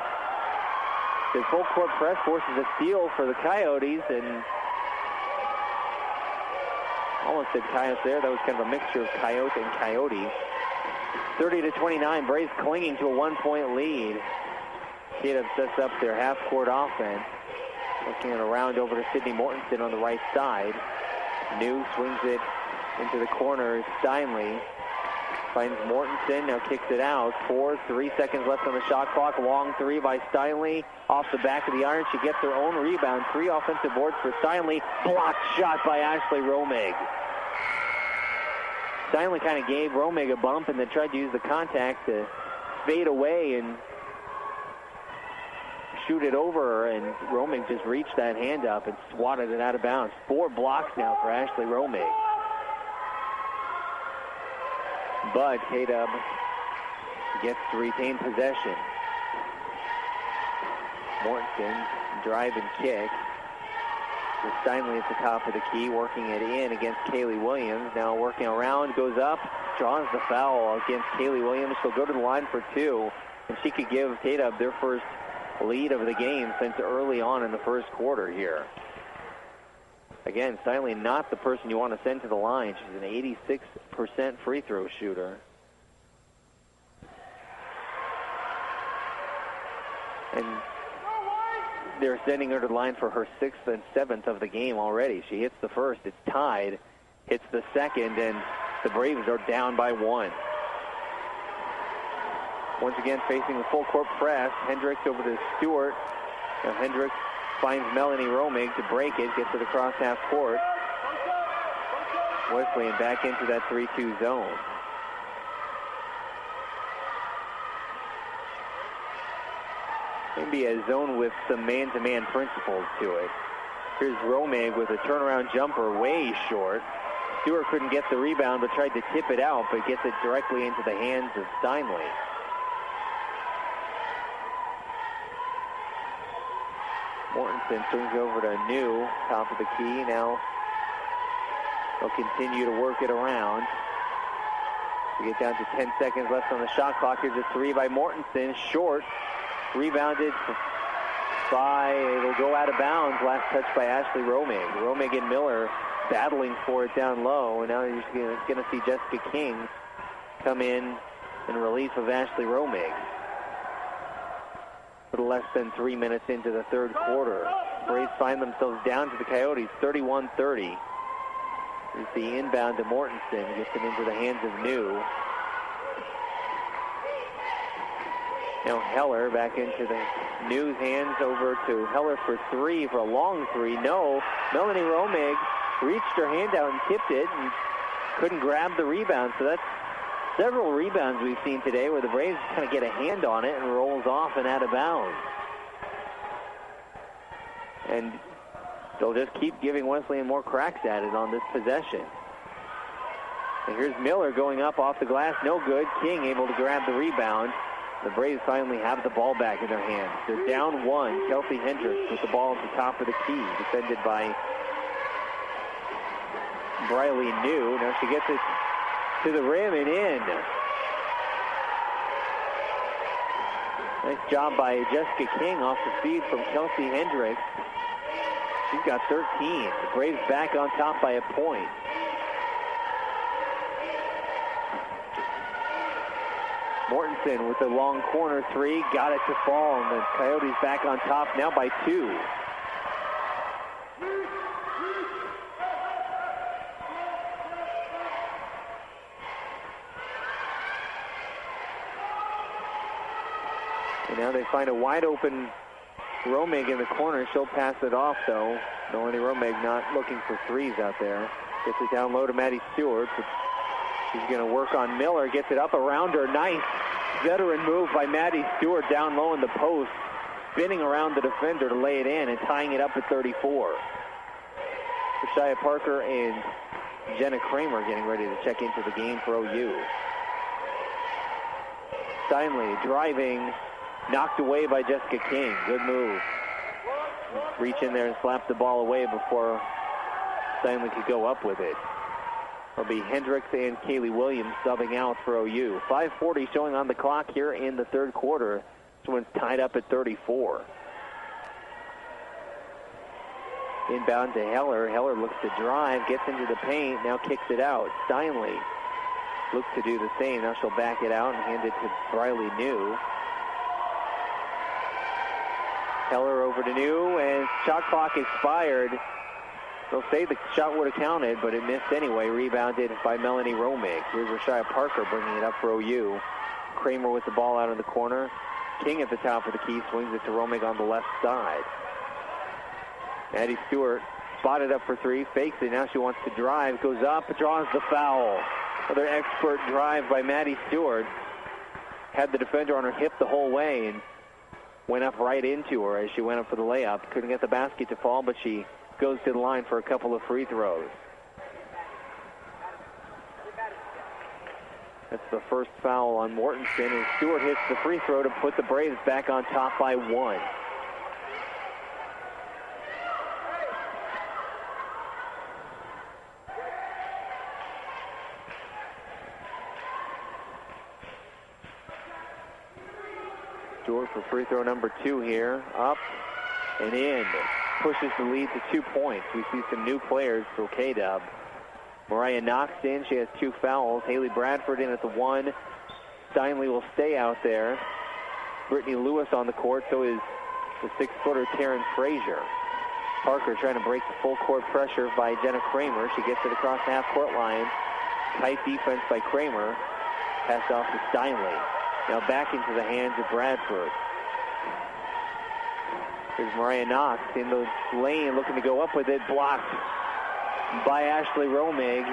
the full court press forces a steal for the Coyotes, and almost said Coyotes there. That was kind of a mixture of Coyote and Coyote. 30-29, Braves clinging to a 1-point lead. K-Dub sets up their half-court offense. Looking around over to Sydney Mortensen on the right side. New swings it into the corner. Steinle finds Mortensen, now kicks it out. 3 seconds left on the shot clock. Long three by Steinle. Off the back of the iron. She gets her own rebound. 3 offensive boards for Steinle. Blocked shot by Ashley Romig. Steinle kind of gave Romig a bump and then tried to use the contact to fade away and shoot it over her, and Romig just reached that hand up and swatted it out of bounds. 4 blocks now for Ashley Romig. But K-Dub gets to retain possession. Mortensen drive and kick. Steinle at the top of the key, working it in against Kaylee Williams. Now working around, goes up, draws the foul against Kaylee Williams. She'll go to the line for 2, and she could give K-Dub their first lead of the game since early on in the first quarter here. Again, Steinle not the person you want to send to the line. She's an 86% free throw shooter. And they're sending her to the line for her 6th and 7th of the game already. She hits the first, it's tied, hits the second, and the Braves are down by 1. Once again, facing the full court press. Hendricks over to Stewart. Now Hendricks finds Melanie Romig to break it, gets it across half court. Wesleyan back into that 3-2 zone. Maybe a zone with some man-to-man principles to it. Here's Romig with a turnaround jumper way short. Stewart couldn't get the rebound but tried to tip it out, but gets it directly into the hands of Steinle. Mortensen swings over to New, top of the key. Now they'll continue to work it around. We get down to 10 seconds left on the shot clock. Here's a 3 by Mortensen, short. Rebounded by, it'll go out of bounds. Last touch by Ashley Romig. Romig and Miller battling for it down low, and now you're going to see Jessica King come in relief of Ashley Romig. A little less than 3 minutes into the third quarter. Braves find themselves down to the Coyotes, 31-30. Here's the inbound to Mortensen, gets it into the hands of New. Now Heller back into the New's hands, over to Heller for 3, for a long 3. No, Melanie Romig reached her hand out and tipped it and couldn't grab the rebound. So that's several rebounds we've seen today where the Braves kind of get a hand on it and rolls off and out of bounds. And they'll just keep giving Wesleyan more cracks at it on this possession. And here's Miller going up off the glass, no good. King able to grab the rebound. The Braves finally have the ball back in their hands. They're down 1. Kelsey Hendricks with the ball at the top of the key, defended by Briley New. Now she gets it to the rim and in. Nice job by Jessica King off the feed from Kelsey Hendricks. She's got 13. The Braves back on top by a point. Mortensen with the long corner 3, got it to fall, and the Coyotes back on top now by 2. And now they find a wide open Romig in the corner. She'll pass it off, though. Melanie Romig not looking for threes out there. Gets it down low to Maddie Stewart. She's going to work on Miller. Gets it up around her. Nice veteran move by Maddie Stewart down low in the post. Spinning around the defender to lay it in and tying it up at 34. Rashia Parker and Jenna Kramer getting ready to check into the game for OU. Steinle driving, knocked away by Jessica King. Good move. reach in there and slap the ball away before Stanley could go up with it. It'll be Hendricks and Kaylee Williams subbing out for OU. 5:40 showing on the clock here in the third quarter. This one's tied up at 34. Inbound to Heller. Heller looks to drive, gets into the paint, now kicks it out. Steinle looks to do the same. Now she'll back it out and hand it to Briley New. Heller over to New, and shot clock expired. They'll say the shot would have counted, but it missed anyway. Rebounded by Melanie Romig. Here's Rashia Parker bringing it up for OU. Kramer with the ball out in the corner. King at the top of the key, swings it to Romig on the left side. Maddie Stewart spotted up for three, fakes it. Now she wants to drive, goes up, draws the foul. Another expert drive by Maddie Stewart. Had the defender on her hip the whole way and went up right into her as she went up for the layup. Couldn't get the basket to fall, but she goes to the line for a couple of free throws. That's the first foul on Mortensen, and Stewart hits the free throw to put the Braves back on top by 1. Stewart for free throw number 2 here. Up and in. Pushes the lead to 2 points. We see some new players for K-Dub. Mariah Knox in. She has 2 fouls. Haley Bradford in at the 1. Steinle will stay out there. Brittany Lewis on the court. So is the 6-footer Taryn Frazier. Parker trying to break the full court pressure by Jenna Kramer. She gets it across the half-court line. Tight defense by Kramer. Passed off to Steinle. Now back into the hands of Bradford. Here's Mariah Knox in the lane looking to go up with it. Blocked by Ashley Romig.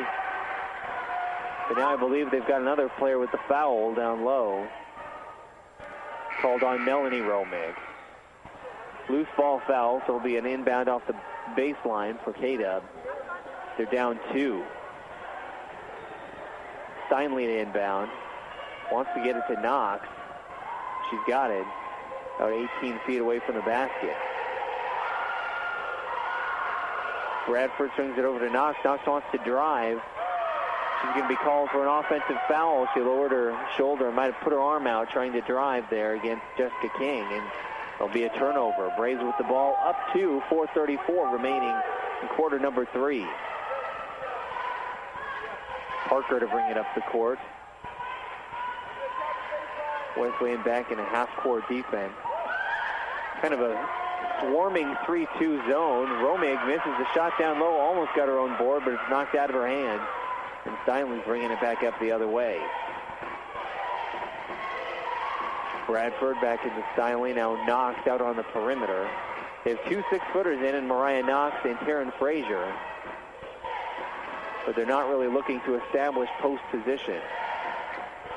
But now I believe they've got another player with the foul down low. Called on Melanie Romig. Loose ball foul, so it'll be an inbound off the baseline for K-Dub. They're down 2. Steinle inbound. Wants to get it to Knox. She's got it. About 18 feet away from the basket. Bradford swings it over to Knox. Knox wants to drive. She's going to be called for an offensive foul. She lowered her shoulder, might have put her arm out trying to drive there against Jessica King, and there'll be a turnover. Braves with the ball up to 4:34 remaining in quarter number 3. Parker to bring it up the court. Wesleyan back in a half-court defense. Kind of a swarming 3-2 zone. Romig misses the shot down low, almost got her own board, but it's knocked out of her hand. And Steinle's bringing it back up the other way. Bradford back into Steinle, now Knox out on the perimeter. They have 2 6-footers in Mariah Knox and Taryn Frazier. But they're not really looking to establish post position.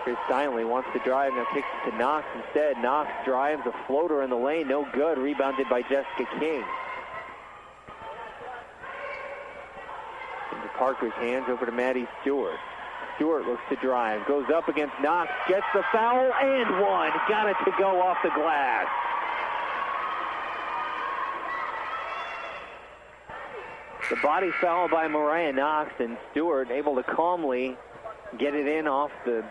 Here's Steinle, wants to drive, now kicks it to Knox instead. Knox drives, a floater in the lane, no good. Rebounded by Jessica King. Into Parker's hands, over to Maddie Stewart. Stewart looks to drive, goes up against Knox, gets the foul, and 1. Got it to go off the glass. The body foul by Mariah Knox, and Stewart able to calmly get it in off the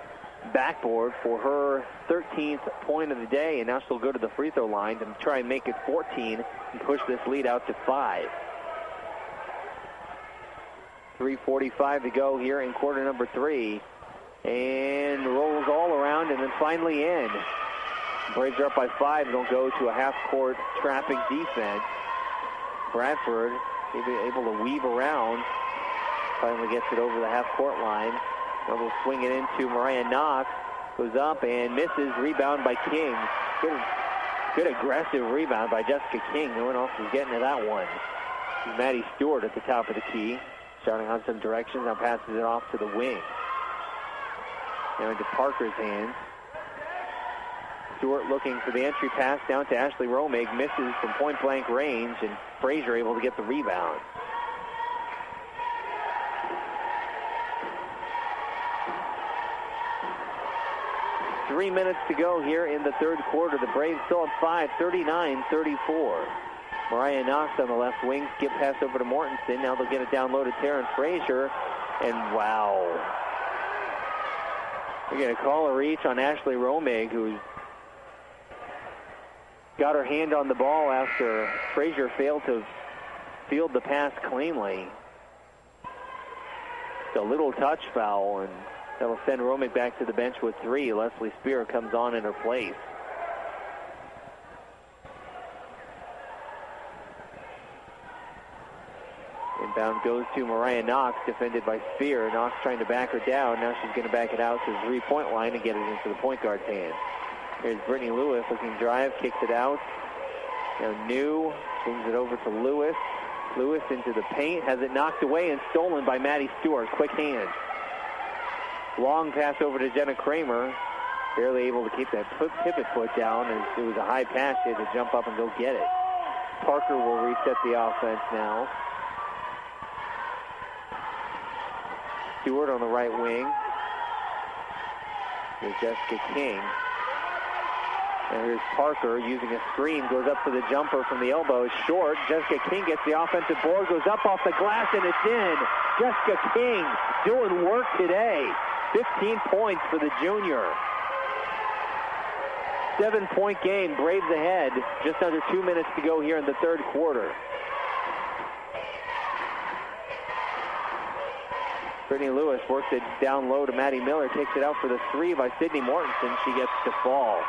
backboard for her 13th point of the day, and now she'll go to the free throw line to try and make it 14 and push this lead out to 5. 3:45 to go here in quarter number 3, and rolls all around and then finally in. Braves are up by 5. They'll go to a half-court trapping defense. Bradford able to weave around, finally gets it over the half-court line. They'll swing it into Mariah Knox. Goes up and misses. Rebound by King. Good aggressive rebound by Jessica King. No one else is getting to that one. Maddie Stewart at the top of the key. Shouting on some directions. Now passes it off to the wing. Now into Parker's hands. Stewart looking for the entry pass down to Ashley Romig. Misses from point-blank range, and Frazier able to get the rebound. 3 minutes to go here in the third quarter. The Braves still at 5, 39-34. Mariah Knox on the left wing. Skip pass over to Mortensen. Now they'll get it down low to Taryn Frazier. And wow. We're going to call a reach on Ashley Romig, who's got her hand on the ball after Frazier failed to field the pass cleanly. It's a little touch foul, and that'll send Romig back to the bench with 3. Leslie Spear comes on in her place. Inbound goes to Mariah Knox, defended by Spear. Knox trying to back her down. Now she's going to back it out to the three-point line and get it into the point guard's hand. Here's Brittany Lewis looking drive, kicks it out. Now New swings it over to Lewis. Lewis into the paint, has it knocked away and stolen by Maddie Stewart. Quick hands. Long pass over to Jenna Kramer. Barely able to keep that pivot foot down, and it was a high pass. She had to jump up and go get it. Parker will reset the offense now. Stewart on the right wing. Here's Jessica King. And here's Parker using a screen, goes up for the jumper from the elbow. It's short. Jessica King gets the offensive board, goes up off the glass, and it's in. Jessica King doing work today. 15 points for the junior. 7-point game. Braves ahead. Just under 2 minutes to go here in the third quarter. Brittany Lewis works it down low to Maddie Miller, takes it out for the 3 by Sydney Mortensen. She gets to fall.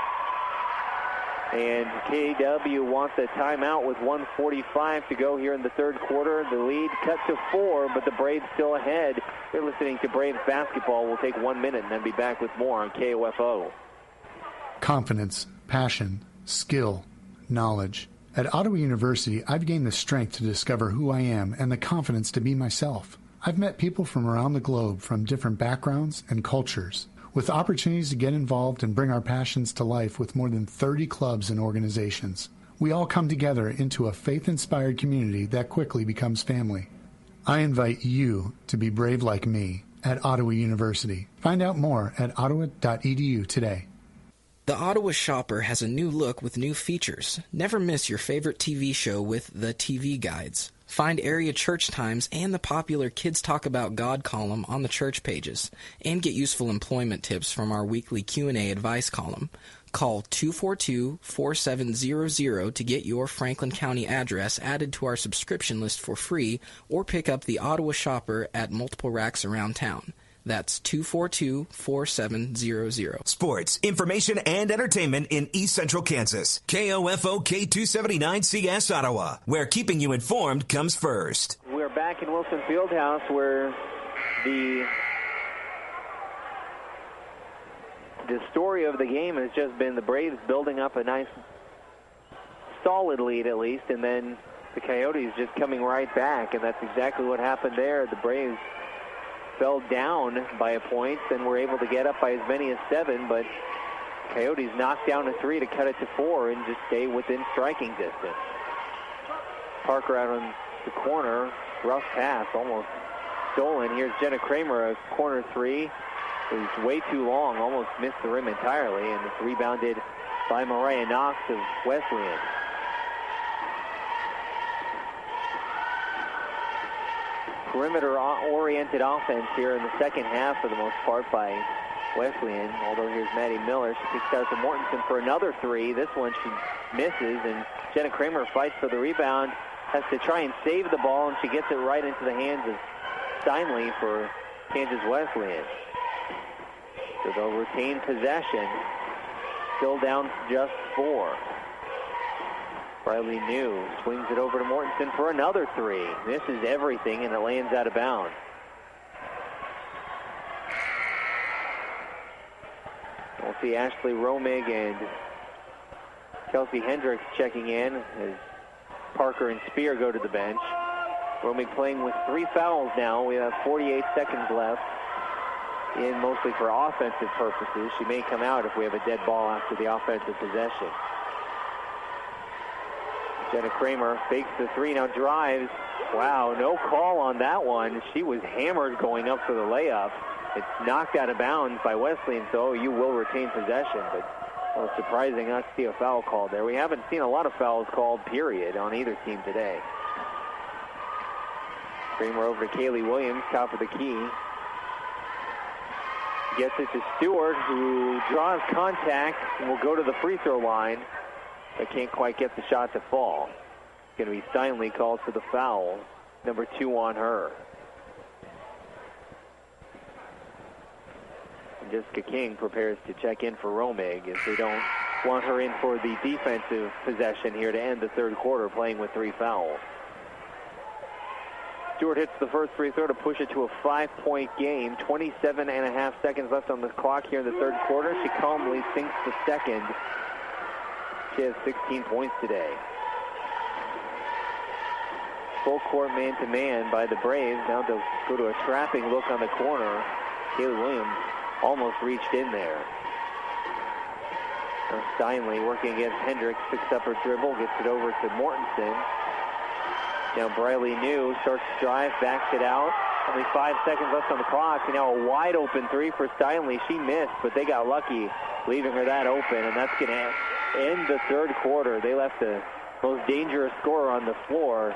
And KW wants a timeout with 1:45 to go here in the third quarter. The lead cut to 4, but the Braves still ahead. You're listening to Braves basketball. We'll take 1 minute and then be back with more on KOFO. Confidence, passion, skill, knowledge. At Ottawa University, I've gained the strength to discover who I am and the confidence to be myself. I've met people from around the globe from different backgrounds and cultures, with opportunities to get involved and bring our passions to life with more than 30 clubs and organizations. We all come together into a faith-inspired community that quickly becomes family. I invite you to be brave like me at Ottawa University. Find out more at ottawa.edu today. The Ottawa Shopper has a new look with new features. Never miss your favorite TV show with the TV Guides. Find area church times and the popular Kids Talk About God column on the church pages, and get useful employment tips from our weekly Q&A advice column. Call 242-4700 to get your Franklin County address added to our subscription list for free, or pick up the Ottawa Shopper at multiple racks around town. That's 242-4700. Sports, information, and entertainment in East Central Kansas. KOFO K279CS Ottawa, where keeping you informed comes first. We're back in Wilson Fieldhouse, where the story of the game has just been the Braves building up a nice, solid lead at least, and then the Coyotes just coming right back, and that's exactly what happened there. The Braves fell down by a point and were able to get up by as many as 7, but Coyotes knocked down a 3 to cut it to 4 and just stay within striking distance. Parker out on the corner, rough pass, almost stolen. Here's Jenna Kramer, a corner 3. It was way too long, almost missed the rim entirely, and it's rebounded by Mariah Knox of Wesleyan. Perimeter-oriented offense here in the second half for the most part by Wesleyan. Although here's Maddie Miller. She kicks out to Mortensen for another 3. This one she misses, and Jenna Kramer fights for the rebound. Has to try and save the ball, and she gets it right into the hands of Steinle for Kansas Wesleyan. So they'll retain possession. Still down just 4. Riley New swings it over to Mortensen for another 3. This is everything, and it lands out of bounds. We'll see Ashley Romig and Kelsey Hendricks checking in as Parker and Spear go to the bench. Romig playing with 3 fouls now. We have 48 seconds left, in mostly for offensive purposes. She may come out if we have a dead ball after the offensive possession. Jenna Kramer fakes the 3, now drives. Wow, no call on that one. She was hammered going up for the layup. It's knocked out of bounds by Wesleyan, so OU will retain possession. But Well, it's surprising not to see a foul called there. We haven't seen a lot of fouls called, period, on either team today. Kramer over to Kaylee Williams, top of the key. Gets it to Stewart, who draws contact and will go to the free throw line, but can't quite get the shot to fall. It's going to be Steinle called for the foul, number 2 on her. And Jessica King prepares to check in for Romig as they don't want her in for the defensive possession here to end the third quarter, playing with 3 fouls. Stewart hits the first free throw to push it to a 5-point game. 27.5 seconds left on the clock here in the third quarter. She calmly sinks the second. She has 16 points today. Full court man-to-man by the Braves. Now they'll go to a trapping look on the corner. Kaylee Williams almost reached in there. Now Steinle working against Hendricks, picks up her dribble, gets it over to Mortensen. Now Briley New starts to drive, backs it out. Only 5 seconds left on the clock. And now a wide open three for Steinle. She missed, but they got lucky, leaving her that open. And that's going to end the third quarter. They left the most dangerous scorer on the floor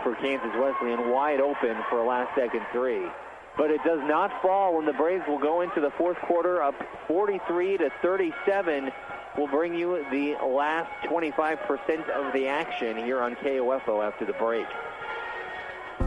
for Kansas Wesleyan wide open for a last-second three. But it does not fall, and the Braves will go into the fourth quarter up 43-37. We'll bring you the last 25% of the action here on KOFO after the break.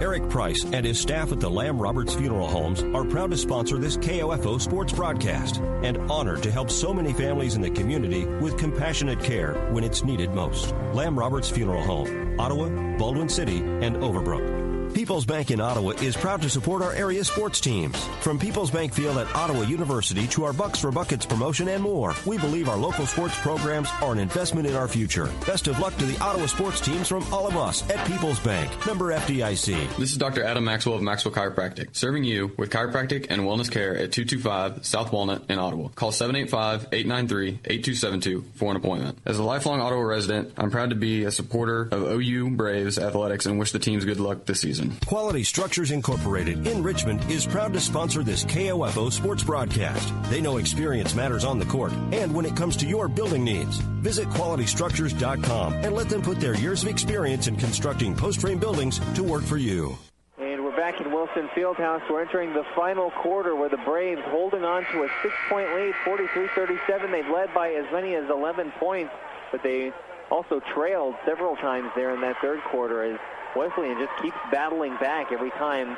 Eric Price and his staff at the Lamb Roberts Funeral Homes are proud to sponsor this KOFO sports broadcast and honored to help so many families in the community with compassionate care when it's needed most. Lamb Roberts Funeral Home, Ottawa, Baldwin City, and Overbrook. People's Bank in Ottawa is proud to support our area sports teams. From People's Bank Field at Ottawa University to our Bucks for Buckets promotion and more, we believe our local sports programs are an investment in our future. Best of luck to the Ottawa sports teams from all of us at People's Bank. Member FDIC. This is Dr. Adam Maxwell of Maxwell Chiropractic, serving you with chiropractic and wellness care at 225 South Walnut in Ottawa. Call 785-893-8272 for an appointment. As a lifelong Ottawa resident, I'm proud to be a supporter of OU Braves athletics and wish the teams good luck this season. Quality Structures Incorporated in Richmond is proud to sponsor this KOFO sports broadcast. They know experience matters on the court and when it comes to your building needs. Visit QualityStructures.com and let them put their years of experience in constructing post-frame buildings to work for you. And we're back in Wilson Fieldhouse. We're entering the final quarter where the Braves holding on to a 6-point lead, 43-37. They've led by as many as 11 points, but they also trailed several times there in that third quarter as Wesleyan just keeps battling back every time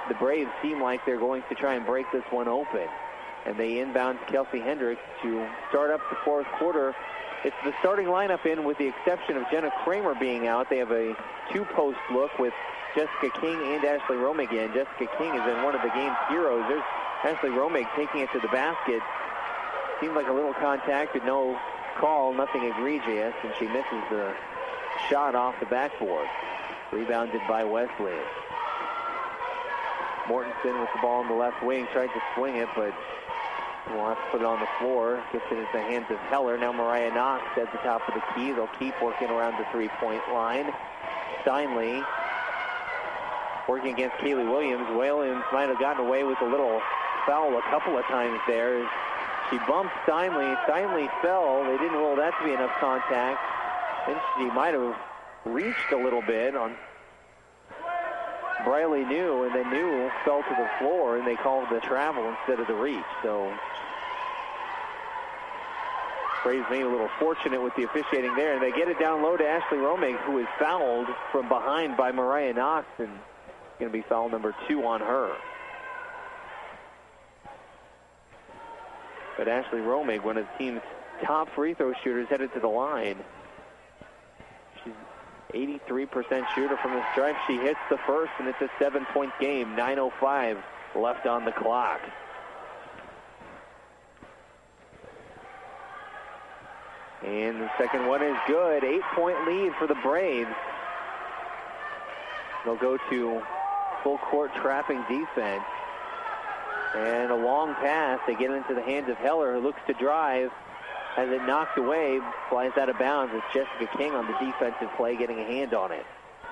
the Braves seem like they're going to try and break this one open. And they inbound Kelsey Hendricks to start up the fourth quarter. It's the starting lineup in with the exception of Jenna Kramer being out. They have a 2-post look with Jessica King and Ashley Romig in. Jessica King is in one of the game's heroes. There's Ashley Romig taking it to the basket. Seemed like a little contact, but no call, nothing egregious, and she misses the shot off the backboard. Rebounded by Wesleyan. Mortensen with the ball on the left wing, tried to swing it, but we'll have to put it on the floor. Gets it into the hands of Heller. Now Mariah Knox at the top of the key. They'll keep working around the three-point line. Steinle working against Kaylee Williams. Williams might have gotten away with a little foul a couple of times there. She bumped Steinle. Steinle fell. They didn't rule that to be enough contact. Then she might have reached a little bit on Briley New, and then New fell to the floor, and they called the travel instead of the reach. So Braves maybe a little fortunate with the officiating there, and they get it down low to Ashley Romig, who is fouled from behind by Mariah Knox, and going to be foul number 2 on her. But Ashley Romig, one of the team's top free throw shooters, headed to the line. 83% shooter from the stripe. She hits the first, and it's a 7-point game. 9:05 left on the clock. And the second one is good. 8-point lead for the Braves. They'll go to full court trapping defense. And a long pass. They get it into the hands of Heller, who looks to drive. As it knocked away, flies out of bounds. It's Jessica King on the defensive play getting a hand on it.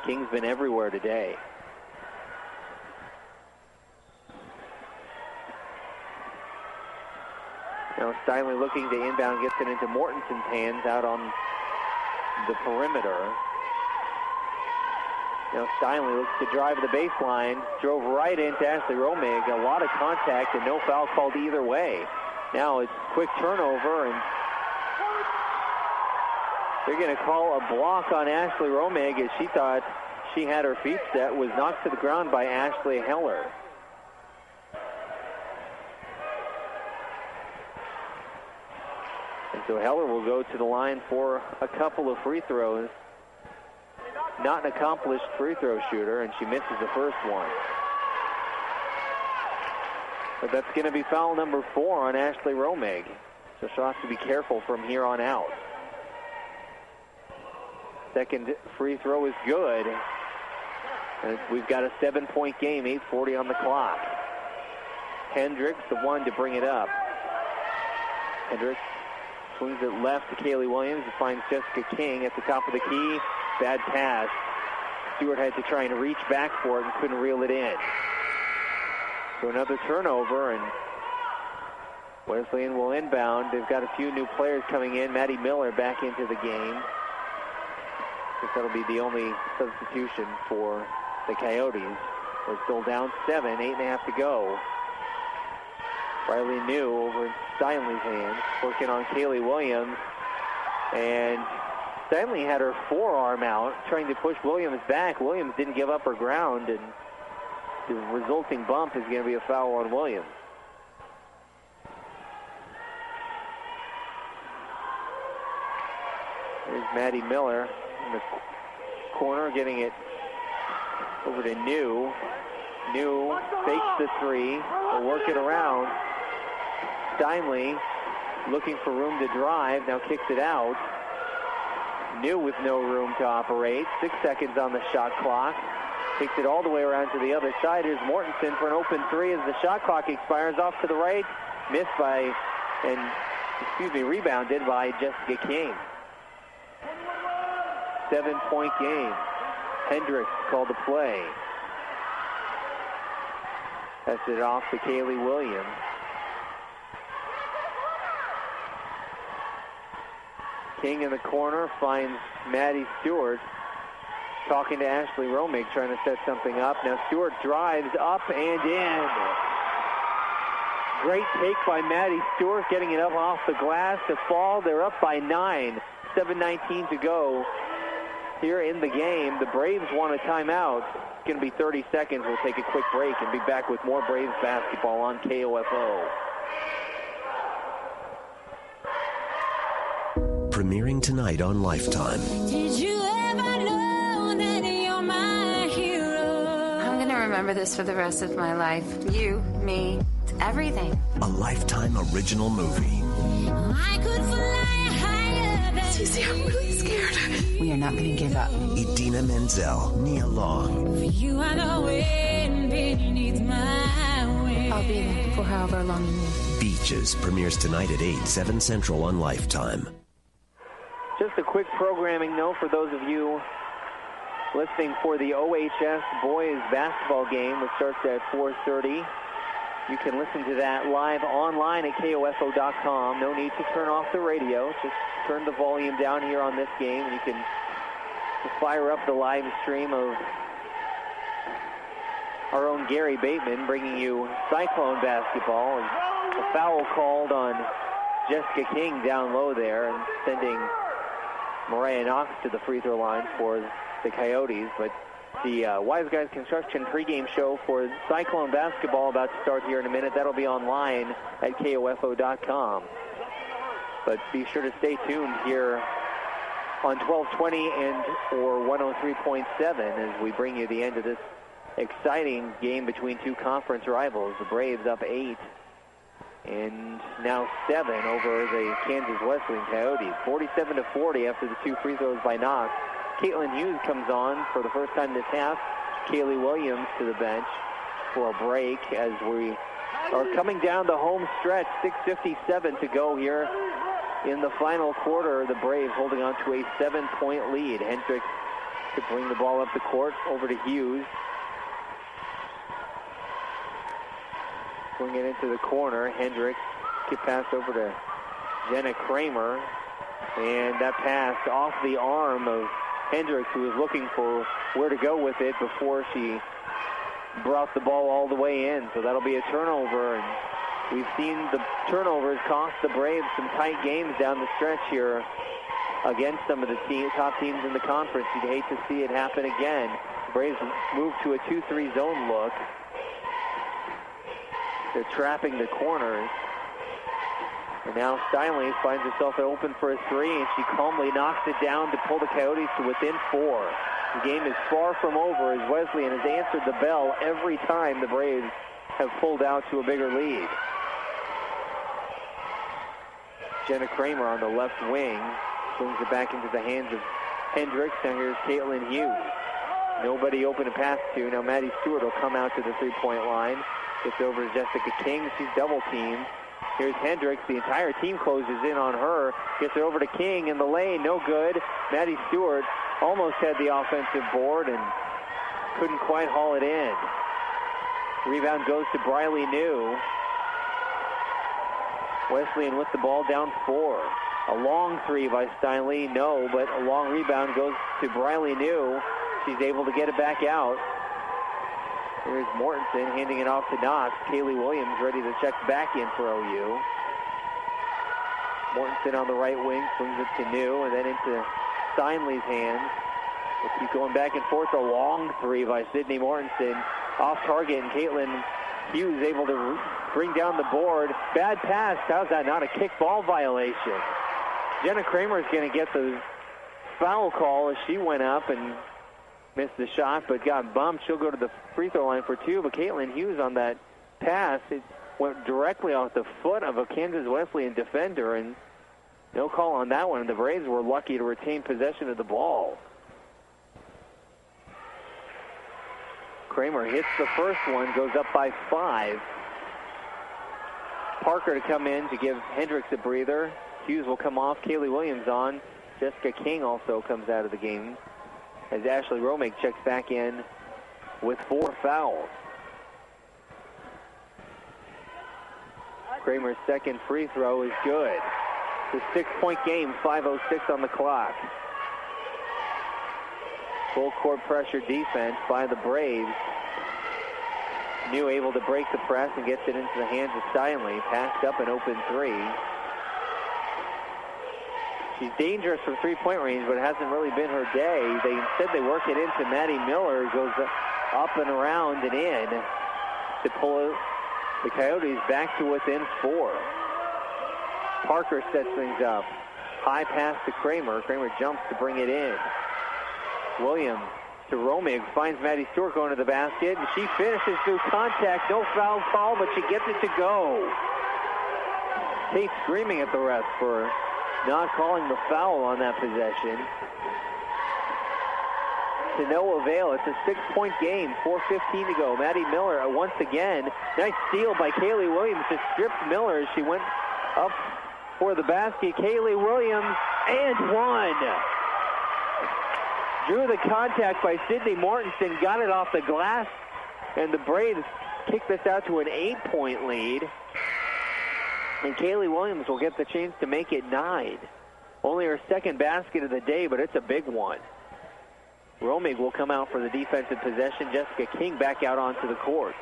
King's been everywhere today. Now Steinley looking to inbound, gets it into Mortenson's hands out on the perimeter. Now Steinley looks to drive the baseline, drove right into Ashley Romig. A lot of contact and no foul called either way. Now it's quick turnover, and they're going to call a block on Ashley Romig as she thought she had her feet set, was knocked to the ground by Ashley Heller. And so Heller will go to the line for a couple of free throws. Not an accomplished free throw shooter, and she misses the first one. But that's going to be foul number 4 on Ashley Romig. So she'll have to be careful from here on out. Second free throw is good. And we've got a 7-point game, 8:40 on the clock. Hendricks, the one to bring it up. Hendricks swings it left to Kaylee Williams. He finds Jessica King at the top of the key. Bad pass. Stewart had to try and reach back for it and couldn't reel it in. So another turnover, and Wesleyan will inbound. They've got a few new players coming in. Maddie Miller back into the game. I think that'll be the only substitution for the Coyotes. We're still down 7, 8.5 to go. Riley New over in Steinley's hands, working on Kaylee Williams. And Steinley had her forearm out, trying to push Williams back. Williams didn't give up her ground, and the resulting bump is going to be a foul on Williams. There's Maddie Miller in the corner, getting it over to New. New fakes the three, will work it around. Steinley looking for room to drive, now kicks it out. New with no room to operate. 6 seconds on the shot clock. Takes it all the way around to the other side. Here's Mortensen for an open three as the shot clock expires. Off to the right. Missed by, rebounded by Jessica King. 7-point game. Hendricks called the play. That's it off to Kaylee Williams. King in the corner finds Maddie Stewart. Talking to Ashley Romig, trying to set something up. Now Stewart drives up and in. Great take by Maddie Stewart, getting it up off the glass to fall. They're up by 9. 7:19 to go here in the game. The Braves want a timeout. It's going to be 30 seconds. We'll take a quick break and be back with more Braves basketball on KOFO. Premiering tonight on Lifetime. Did you ever know that you're my hero? I'm going to remember this for the rest of my life. You, me, everything. A Lifetime original movie. I could fly higher than Susie, I'm really scared. We are not going to give up. Idina Menzel, Nia Long. For you, I know when beneath my wings. I'll be there for however long you need. Beaches premieres tonight at 8, 7 Central on Lifetime. Just a quick programming note for those of you listening for the OHS boys basketball game, which starts at 4:30. You can listen to that live online at KOFO.com. No need to turn off the radio. Just turn the volume down here on this game, and you can fire up the live stream of our own Gary Bateman bringing you Cyclone basketball. And a foul called on Jessica King down low there and sending Mariah Knox to the free throw line for the Coyotes. But the Wise Guys Construction pregame show for Cyclone basketball about to start here in a minute. That'll be online at KOFO.com. But be sure to stay tuned here on 1220 and or 103.7 as we bring you the end of this exciting game between two conference rivals. The Braves up 8 and now 7 over the Kansas Wesleyan Coyotes. 47-40 after the 2 free throws by Knox. Caitlin Hughes comes on for the first time this half. Kaylee Williams to the bench for a break as we are coming down the home stretch. 6:57 to go here in the final quarter. The Braves holding on to a 7-point lead. Hendricks to bring the ball up the court over to Hughes. Swing it into the corner. Hendricks Skip pass over to Jenna Kramer. And that pass off the arm of Hendricks, who was looking for where to go with it before she brought the ball all the way in. So that'll be a turnover. And we've seen the turnovers cost the Braves some tight games down the stretch here against some of the top teams in the conference. You'd hate to see it happen again. The Braves move to a 2-3 zone look. They're trapping the corners. And now Steinle finds herself open for a three, and she calmly knocks it down to pull the Coyotes to within 4. The game is far from over as Wesleyan has answered the bell every time the Braves have pulled out to a bigger lead. Jenna Kramer on the left wing brings it back into the hands of Hendricks. Now here's Caitlin Hughes. Nobody open to pass to. Now Maddie Stewart will come out to the three-point line. Gets over to Jessica King. She's double-teamed. Here's Hendricks. The entire team closes in on her. Gets it over to King in the lane. No good. Maddie Stewart almost had the offensive board and couldn't quite haul it in. Rebound goes to Briley New. Wesleyan with the ball down 4. A long three by Steinle. No, but a long rebound goes to Briley New. She's able to get it back out. Here's Mortensen handing it off to Knox. Kaylee Williams ready to check back in for OU. Mortensen on the right wing, swings it to New, and then into Steinle's hands. We'll keep going back and forth. A long three by Sydney Mortensen. Off target, and Caitlin Hughes able to bring down the board. Bad pass. How's that not a kick ball violation? Jenna Kramer is going to get the foul call as she went up and missed the shot, but got bumped. She'll go to the free throw line for 2, but Caitlin Hughes on that pass, it went directly off the foot of a Kansas Wesleyan defender, and no call on that one. The Braves were lucky to retain possession of the ball. Kramer hits the first one, goes up by 5. Parker to come in to give Hendricks a breather. Hughes will come off. Kaylee Williams on. Jessica King also comes out of the game as Ashley Romig checks back in with 4 fouls. Kramer's second free throw is good. It's a 6-point game, 5:06 on the clock. Full court pressure defense by the Braves. New able to break the press and gets it into the hands of Steinle. Passed up an open 3. She's dangerous from three-point range, but it hasn't really been her day. Instead they work it into Maddie Miller, who goes up and around and in to pull the Coyotes back to within 4. Parker sets things up. High pass to Kramer. Kramer jumps to bring it in. Williams to Romig, finds Maddie Stewart going to the basket, and she finishes through contact. No foul call, but she gets it to go. Tate screaming at the ref for not calling the foul on that possession. To no avail. It's a 6-point game, 4:15 to go. Maddie Miller once again. Nice steal by Kaylee Williams. Just stripped Miller as she went up for the basket. Kaylee Williams, and one. Drew the contact by Sydney Mortensen, got it off the glass, and the Braves kick this out to an 8-point lead. And Kaylee Williams will get the chance to make it 9. Only her second basket of the day, but it's a big one. Romig will come out for the defensive possession. Jessica King back out onto the court.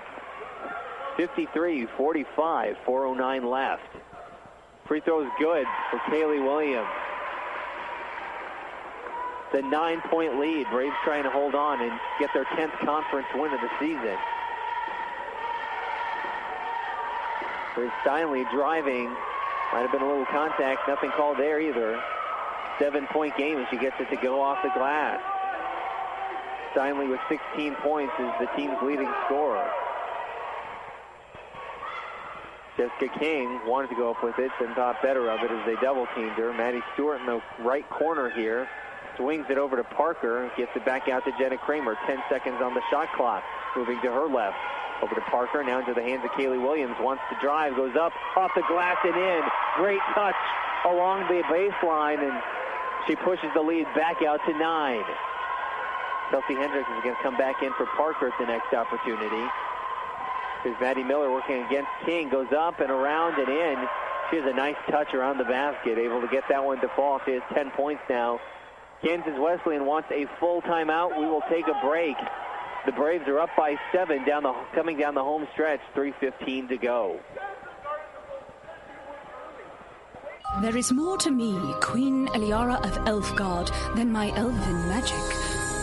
53-45, 4:09 left. Free throw is good for Kaylee Williams. The 9-point lead. Braves trying to hold on and get their 10th conference win of the season. There's Steinle driving. Might have been a little contact. Nothing called there either. 7-point game as she gets it to go off the glass. Steinle with 16 points is the team's leading scorer. Jessica King wanted to go up with it and thought better of it as they double-teamed her. Maddie Stewart in the right corner here. Swings it over to Parker. Gets it back out to Jenna Kramer. 10 seconds on the shot clock. Moving to her left. Over to Parker. Now into the hands of Kaylee Williams. Wants to drive. Goes up. Off the glass and in. Great touch along the baseline. And she pushes the lead back out to 9. Chelsea Hendricks is going to come back in for Parker at the next opportunity. Here's Maddie Miller working against King. Goes up and around and in. She has a nice touch around the basket, able to get that one to fall. She has 10 points now. Kansas Wesleyan wants a full timeout. We will take a break. The Braves are up by 7 coming down the home stretch, 3:15 to go. There is more to me, Queen Eliara of Elfgard, than my elven magic.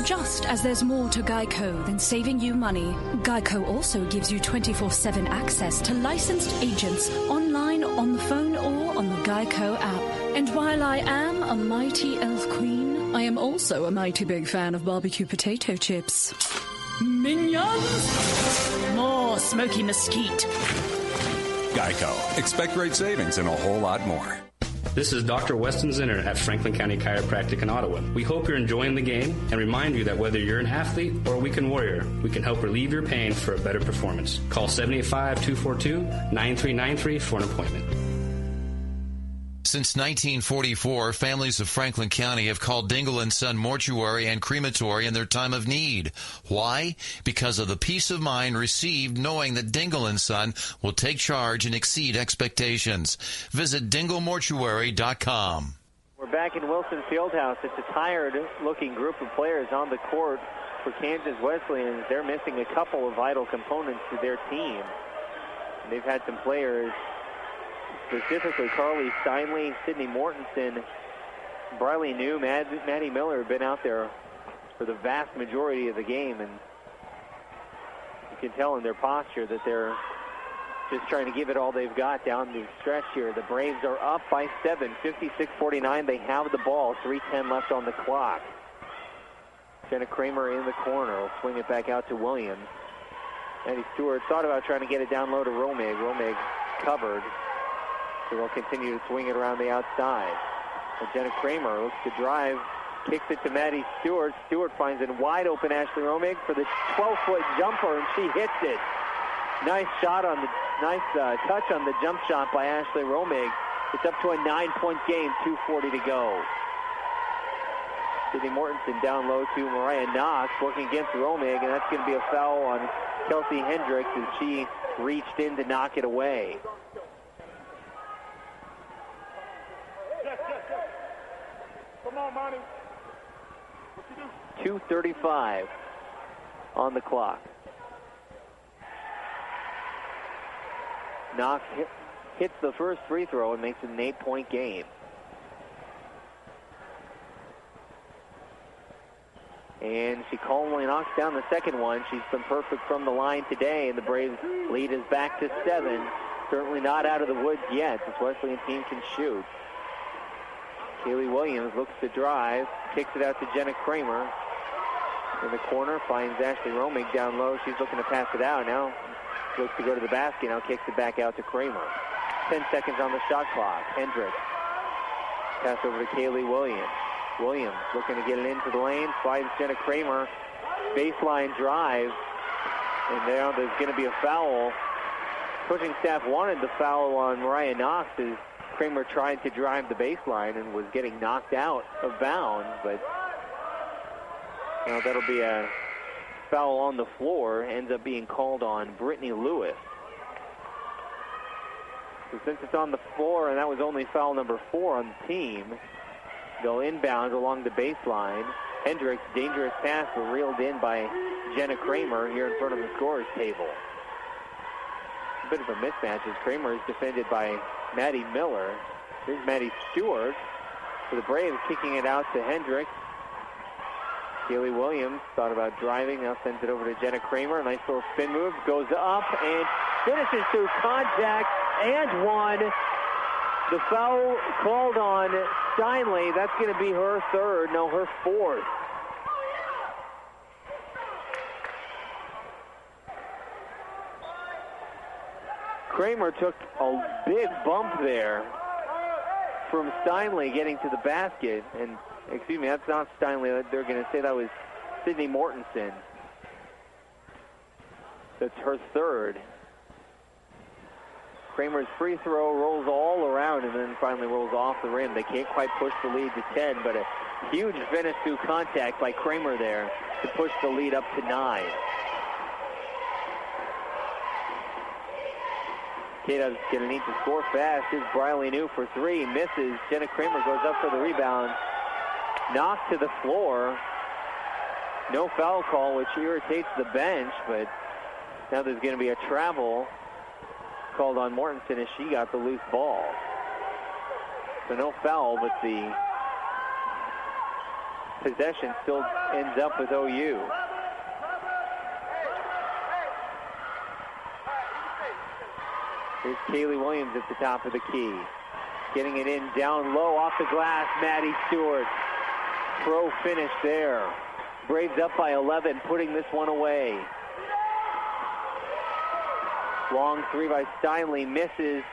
Just as there's more to Geico than saving you money, Geico also gives you 24/7 access to licensed agents online, on the phone, or on the Geico app. And while I am a mighty elf queen, I am also a mighty big fan of barbecue potato chips. Minions! More smoky mesquite. Geico. Expect great savings and a whole lot more. This is Dr. Weston Zinner at Franklin County Chiropractic in Ottawa. We hope you're enjoying the game and remind you that whether you're an athlete or a weekend warrior, we can help relieve your pain for a better performance. Call 785-242-9393 for an appointment. Since 1944, families of Franklin County have called Dingle & Son Mortuary and Crematory in their time of need. Why? Because of the peace of mind received knowing that Dingle & Son will take charge and exceed expectations. Visit dinglemortuary.com. We're back in Wilson Fieldhouse. It's a tired-looking group of players on the court for Kansas Wesleyan. They're missing a couple of vital components to their team. And they've had some players, specifically Carly Steinley, Sydney Mortensen, Briley New, Maddie Miller have been out there for the vast majority of the game, and you can tell in their posture that they're just trying to give it all they've got down the stretch here. The Braves are up by 7, 56-49. They have the ball, 3:10 left on the clock. Jenna Kramer in the corner will swing it back out to Williams. Eddie Stewart thought about trying to get it down low to Romig. Romig covered. So they'll continue to swing it around the outside. And Jenna Kramer looks to drive, kicks it to Maddie Stewart. Stewart finds a wide open Ashley Romig for the 12-foot jumper, and she hits it. Nice shot on the touch on the jump shot by Ashley Romig. It's up to a 9-point game, 2:40 to go. Sydney Mortensen down low to Mariah Knox, working against Romig, and that's going to be a foul on Kelsey Hendricks as she reached in to knock it away. Come on, Monty. 2:35 on the clock. Knox hits the first free throw and makes it an 8-point game. And she calmly knocks down the second one. She's been perfect from the line today, and the Braves lead is back to 7. Certainly not out of the woods yet. This Wesleyan team can shoot. Kaylee Williams looks to drive, kicks it out to Jenna Kramer. In the corner, finds Ashley Romig down low. She's looking to pass it out. Now looks to go to the basket. Now kicks it back out to Kramer. 10 seconds on the shot clock. Hendricks. Pass over to Kaylee Williams. Williams looking to get it into the lane. Finds Jenna Kramer. Baseline drive. And now there's going to be a foul. Coaching staff wanted the foul on Mariah Knox as Kramer tried to drive the baseline and was getting knocked out of bounds, but that'll be a foul on the floor. Ends up being called on Brittany Lewis. So since it's on the floor, and that was only foul number 4 on the team, they'll inbound along the baseline. Hendricks, dangerous pass, but reeled in by Jenna Kramer here in front of the scorer's table. A bit of a mismatch as Kramer is defended by Maddie Miller. Here's Maddie Stewart for the Braves, kicking it out to Hendricks. Kaylee Williams thought about driving, now sends it over to Jenna Kramer. Nice little spin move, goes up and finishes through contact and one. The foul called on Steinley. That's going to be her third, no, her fourth. Kramer took a big bump there from Steinley getting to the basket. And, excuse me, that's not Steinley. They're going to say that was Sydney Mortensen. That's her third. Kramer's free throw rolls all around and then finally rolls off the rim. They can't quite push the lead to 10, but a huge finish through contact by Kramer there to push the lead up to 9. K-Dub's going to need to score fast. Here's Briley New for three. Misses. Jenna Kramer goes up for the rebound. Knocked to the floor. No foul call, which irritates the bench, but now there's going to be a travel called on Mortensen as she got the loose ball. So no foul, but the possession still ends up with OU. Here's Kaylee Williams at the top of the key. Getting it in down low off the glass. Maddie Stewart. Pro finish there. Braves up by 11, putting this one away. Long three by Steinle. Misses.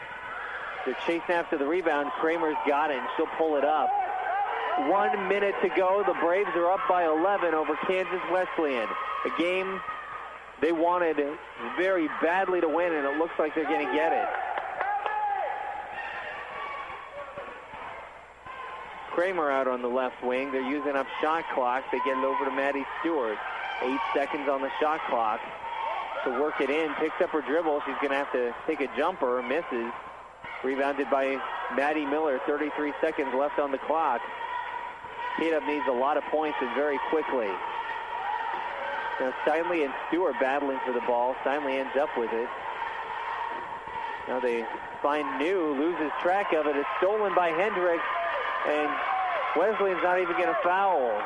They're chasing after the rebound. Kramer's got it, and she'll pull it up. 1 minute to go. The Braves are up by 11 over Kansas Wesleyan. A game they wanted very badly to win, and it looks like they're going to get it. Kramer out on the left wing. They're using up shot clock. They get it over to Maddie Stewart. 8 seconds on the shot clock to work it in. Picks up her dribble. She's going to have to take a jumper. Misses. Rebounded by Maddie Miller. 33 seconds left on the clock. K-Dub needs a lot of points and very quickly. Now Steinle and Stewart battling for the ball. Steinle ends up with it. Now they find New, loses track of it. It's stolen by Hendricks, and Wesleyan's not even going to foul.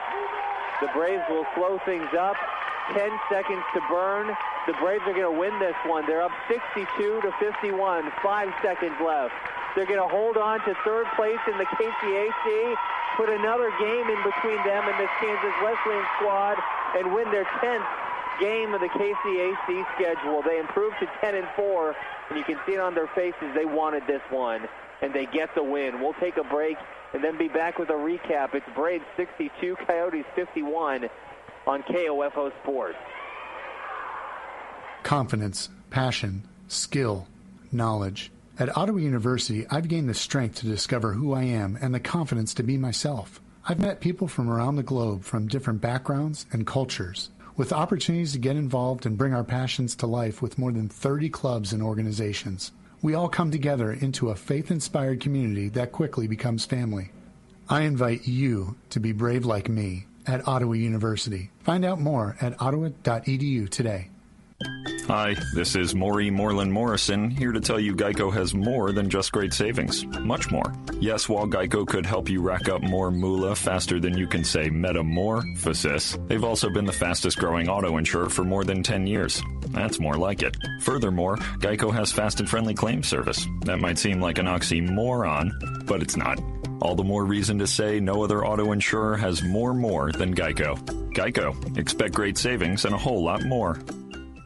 The Braves will slow things up. 10 seconds to burn. The Braves are going to win this one. They're up 62-51. 5 seconds left. They're going to hold on to third place in the KCAC, put another game in between them and this Kansas Wesleyan squad, and win their 10th game of the KCAC schedule. They improved to 10-4, and you can see it on their faces. They wanted this one, and they get the win. We'll take a break and then be back with a recap. It's Braves 62, Coyotes 51 on KOFO Sports. Confidence, passion, skill, knowledge. At Ottawa University, I've gained the strength to discover who I am and the confidence to be myself. I've met people from around the globe from different backgrounds and cultures, with opportunities to get involved and bring our passions to life with more than 30 clubs and organizations. We all come together into a faith-inspired community that quickly becomes family. I invite you to be brave like me at Ottawa University. Find out more at ottawa.edu today. Hi, this is Maury Moreland Morrison, here to tell you Geico has more than just great savings. Much more. Yes, while Geico could help you rack up more moolah faster than you can say metamorphosis, they've also been the fastest growing auto insurer for more than 10 years. That's more like it. Furthermore, Geico has fast and friendly claim service. That might seem like an oxymoron, but it's not. All the more reason to say no other auto insurer has more than Geico. Geico. Expect great savings and a whole lot more.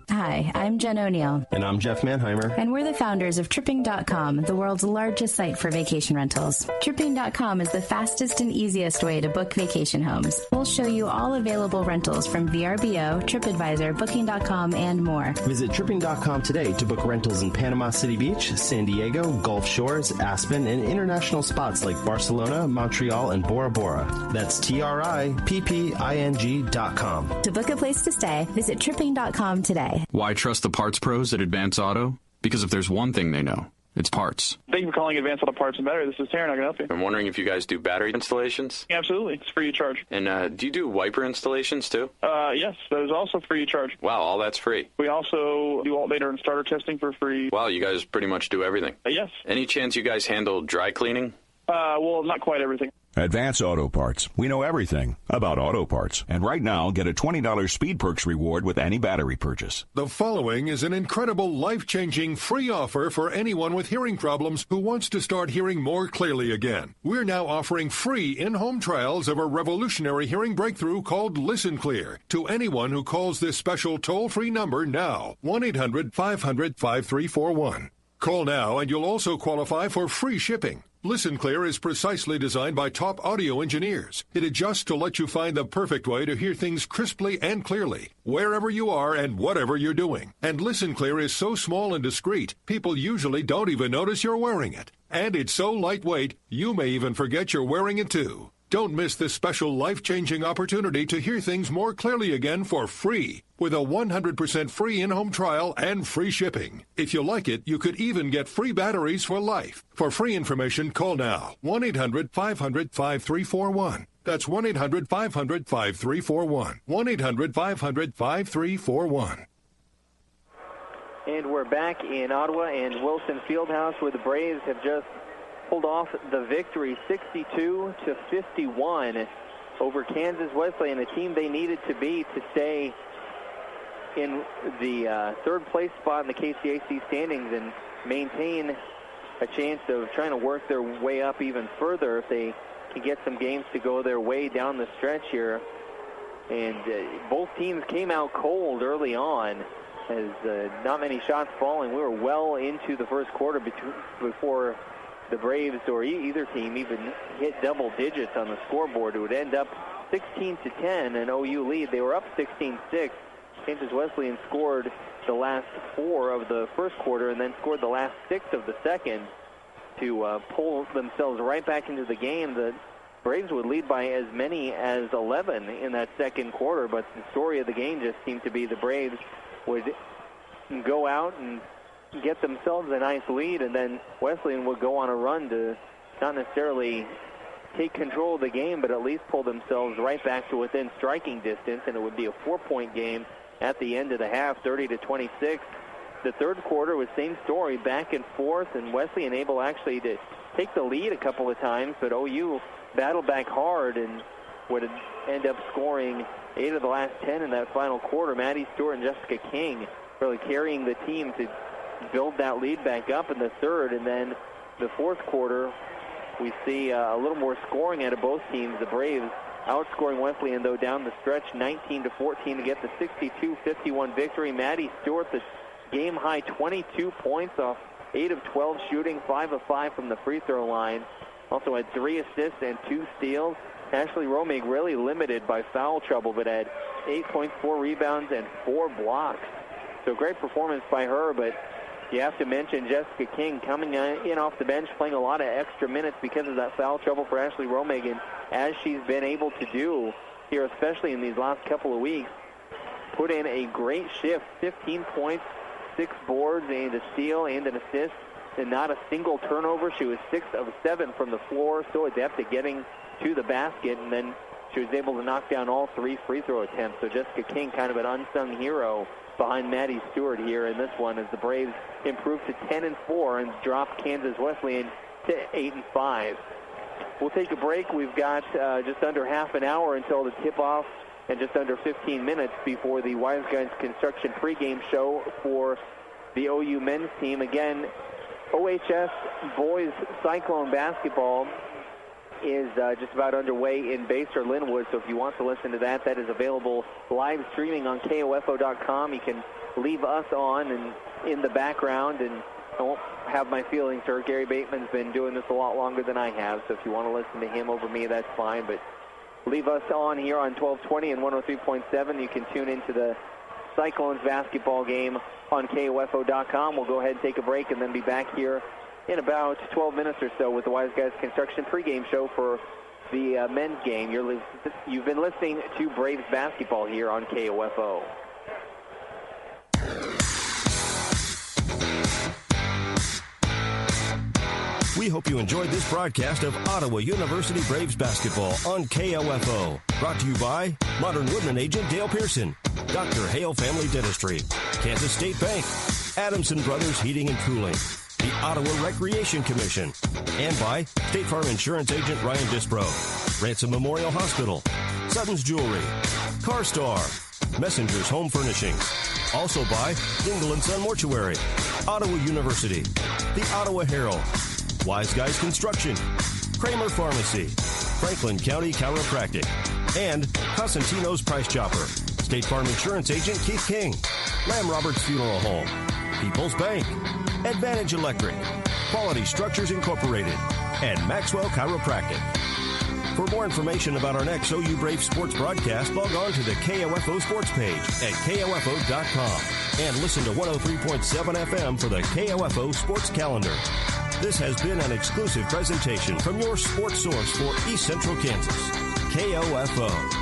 Hi, I'm Jen O'Neill. And I'm Jeff Manheimer. And we're the founders of Tripping.com, the world's largest site for vacation rentals. Tripping.com is the fastest and easiest way to book vacation homes. We'll show you all available rentals from VRBO, TripAdvisor, Booking.com, and more. Visit Tripping.com today to book rentals in Panama City Beach, San Diego, Gulf Shores, Aspen, and international spots like Barcelona, Montreal, and Bora Bora. That's TRIPPING.com. To book a place to stay, visit Tripping.com today. Why trust the parts pros at Advance Auto? Because if there's one thing they know, it's parts. Thank you for calling Advance Auto Parts and Battery. This is Taryn. How can I help you? I'm wondering if you guys do battery installations? Absolutely. It's free of charge. And do you do wiper installations too? Yes, that is also free of charge. Wow, all that's free. We also do alternator and starter testing for free. Wow, you guys pretty much do everything. Yes. Any chance you guys handle dry cleaning? Well, not quite everything. Advance Auto Parts. We know everything about auto parts. And right now, get a $20 Speed Perks reward with any battery purchase. The following is an incredible, life-changing free offer for anyone with hearing problems who wants to start hearing more clearly again. We're now offering free in-home trials of a revolutionary hearing breakthrough called Listen Clear to anyone who calls this special toll-free number now, 1-800-500-5341. Call now and you'll also qualify for free shipping. Listen Clear is precisely designed by top audio engineers. It adjusts to let you find the perfect way to hear things crisply and clearly, wherever you are and whatever you're doing. And Listen Clear is so small and discreet, people usually don't even notice you're wearing it. And it's so lightweight, you may even forget you're wearing it too. Don't miss this special life-changing opportunity to hear things more clearly again for free with a 100% free in-home trial and free shipping. If you like it, you could even get free batteries for life. For free information, call now. 1-800-500-5341. That's 1-800-500-5341. 1-800-500-5341. And we're back in Ottawa and Wilson Fieldhouse, where the Braves have just pulled off the victory 62-51 over Kansas Wesleyan, a team they needed to beat to stay in the third place spot in the KCAC standings and maintain a chance of trying to work their way up even further if they can get some games to go their way down the stretch here. And both teams came out cold early on as not many shots falling. We were well into the first quarter before the Braves or either team even hit double digits on the scoreboard. It would end up 16-10, an OU lead. They were up 16-6. Kansas Wesleyan scored the last 4 of the first quarter and then scored the last 6 of the second to pull themselves right back into the game. The Braves would lead by as many as 11 in that second quarter, but the story of the game just seemed to be the Braves would go out and get themselves a nice lead, and then Wesleyan would go on a run to not necessarily take control of the game, but at least pull themselves right back to within striking distance, and it would be a 4-point game at the end of the half, 30-26. The third quarter was same story, back and forth, and Wesleyan able actually to take the lead a couple of times, but OU battled back hard and would end up scoring 8 of the last 10 in that final quarter. Maddie Stewart and Jessica King really carrying the team to build that lead back up in the third, and then the fourth quarter we see a little more scoring out of both teams. The Braves outscoring Wesleyan though down the stretch 19-14 to get the 62-51 victory. Maddie Stewart, the game high 22 points off 8 of 12 shooting, 5 of 5 from the free throw line. Also had 3 assists and 2 steals. Ashley Romig really limited by foul trouble, but had 8 points, 4 rebounds, and 4 blocks. So great performance by her, but you have to mention Jessica King coming in off the bench, playing a lot of extra minutes because of that foul trouble for Ashley Romig, and as she's been able to do here, especially in these last couple of weeks, put in a great shift, 15 points, 6 boards, and a steal and an assist, and not a single turnover. She was 6 of 7 from the floor, so adept at getting to the basket, and then she was able to knock down all 3 free throw attempts. So Jessica King, kind of an unsung hero behind Maddie Stewart here in this one, as the Braves improved to 10-4 and dropped Kansas Wesleyan to 8-5. We'll take a break. We've got just under half an hour until the tip-off and just under 15 minutes before the Wise Guys Construction pregame show for the OU men's team. Again, OHS boys Cyclone basketball is just about underway in Baser Linwood, so if you want to listen to that, that is available live streaming on KOFO.com. You can leave us on and in the background, and I won't have my feelings hurt. Gary Bateman's been doing this a lot longer than I have, so if you want to listen to him over me, that's fine, but leave us on here on 1220 and 103.7. You can tune into the Cyclones basketball game on KOFO.com. We'll go ahead and take a break and then be back here in about 12 minutes or so with the Wise Guys Construction pregame show for the men's game. You've been listening to Braves basketball here on KOFO. We hope you enjoyed this broadcast of Ottawa University Braves basketball on KOFO. Brought to you by Modern Woodman agent Dale Pearson, Dr. Hale Family Dentistry, Kansas State Bank, Adamson Brothers Heating and Cooling, the Ottawa Recreation Commission, and by State Farm Insurance agent Ryan Dispro, Ransom Memorial Hospital, Sutton's Jewelry, CarStar, Messenger's Home Furnishings. Also by Dingle & Son Mortuary, Ottawa University, the Ottawa Herald, Wise Guys Construction, Kramer Pharmacy, Franklin County Chiropractic, and Cosentino's Price Chopper, State Farm Insurance agent Keith King, Lamb Roberts Funeral Home, People's Bank, Advantage Electric, Quality Structures Incorporated, and Maxwell Chiropractic. For more information about our next OU Brave sports broadcast, log on to the KOFO sports page at KOFO.com and listen to 103.7 FM for the KOFO sports calendar. This has been an exclusive presentation from your sports source for East Central Kansas, KOFO.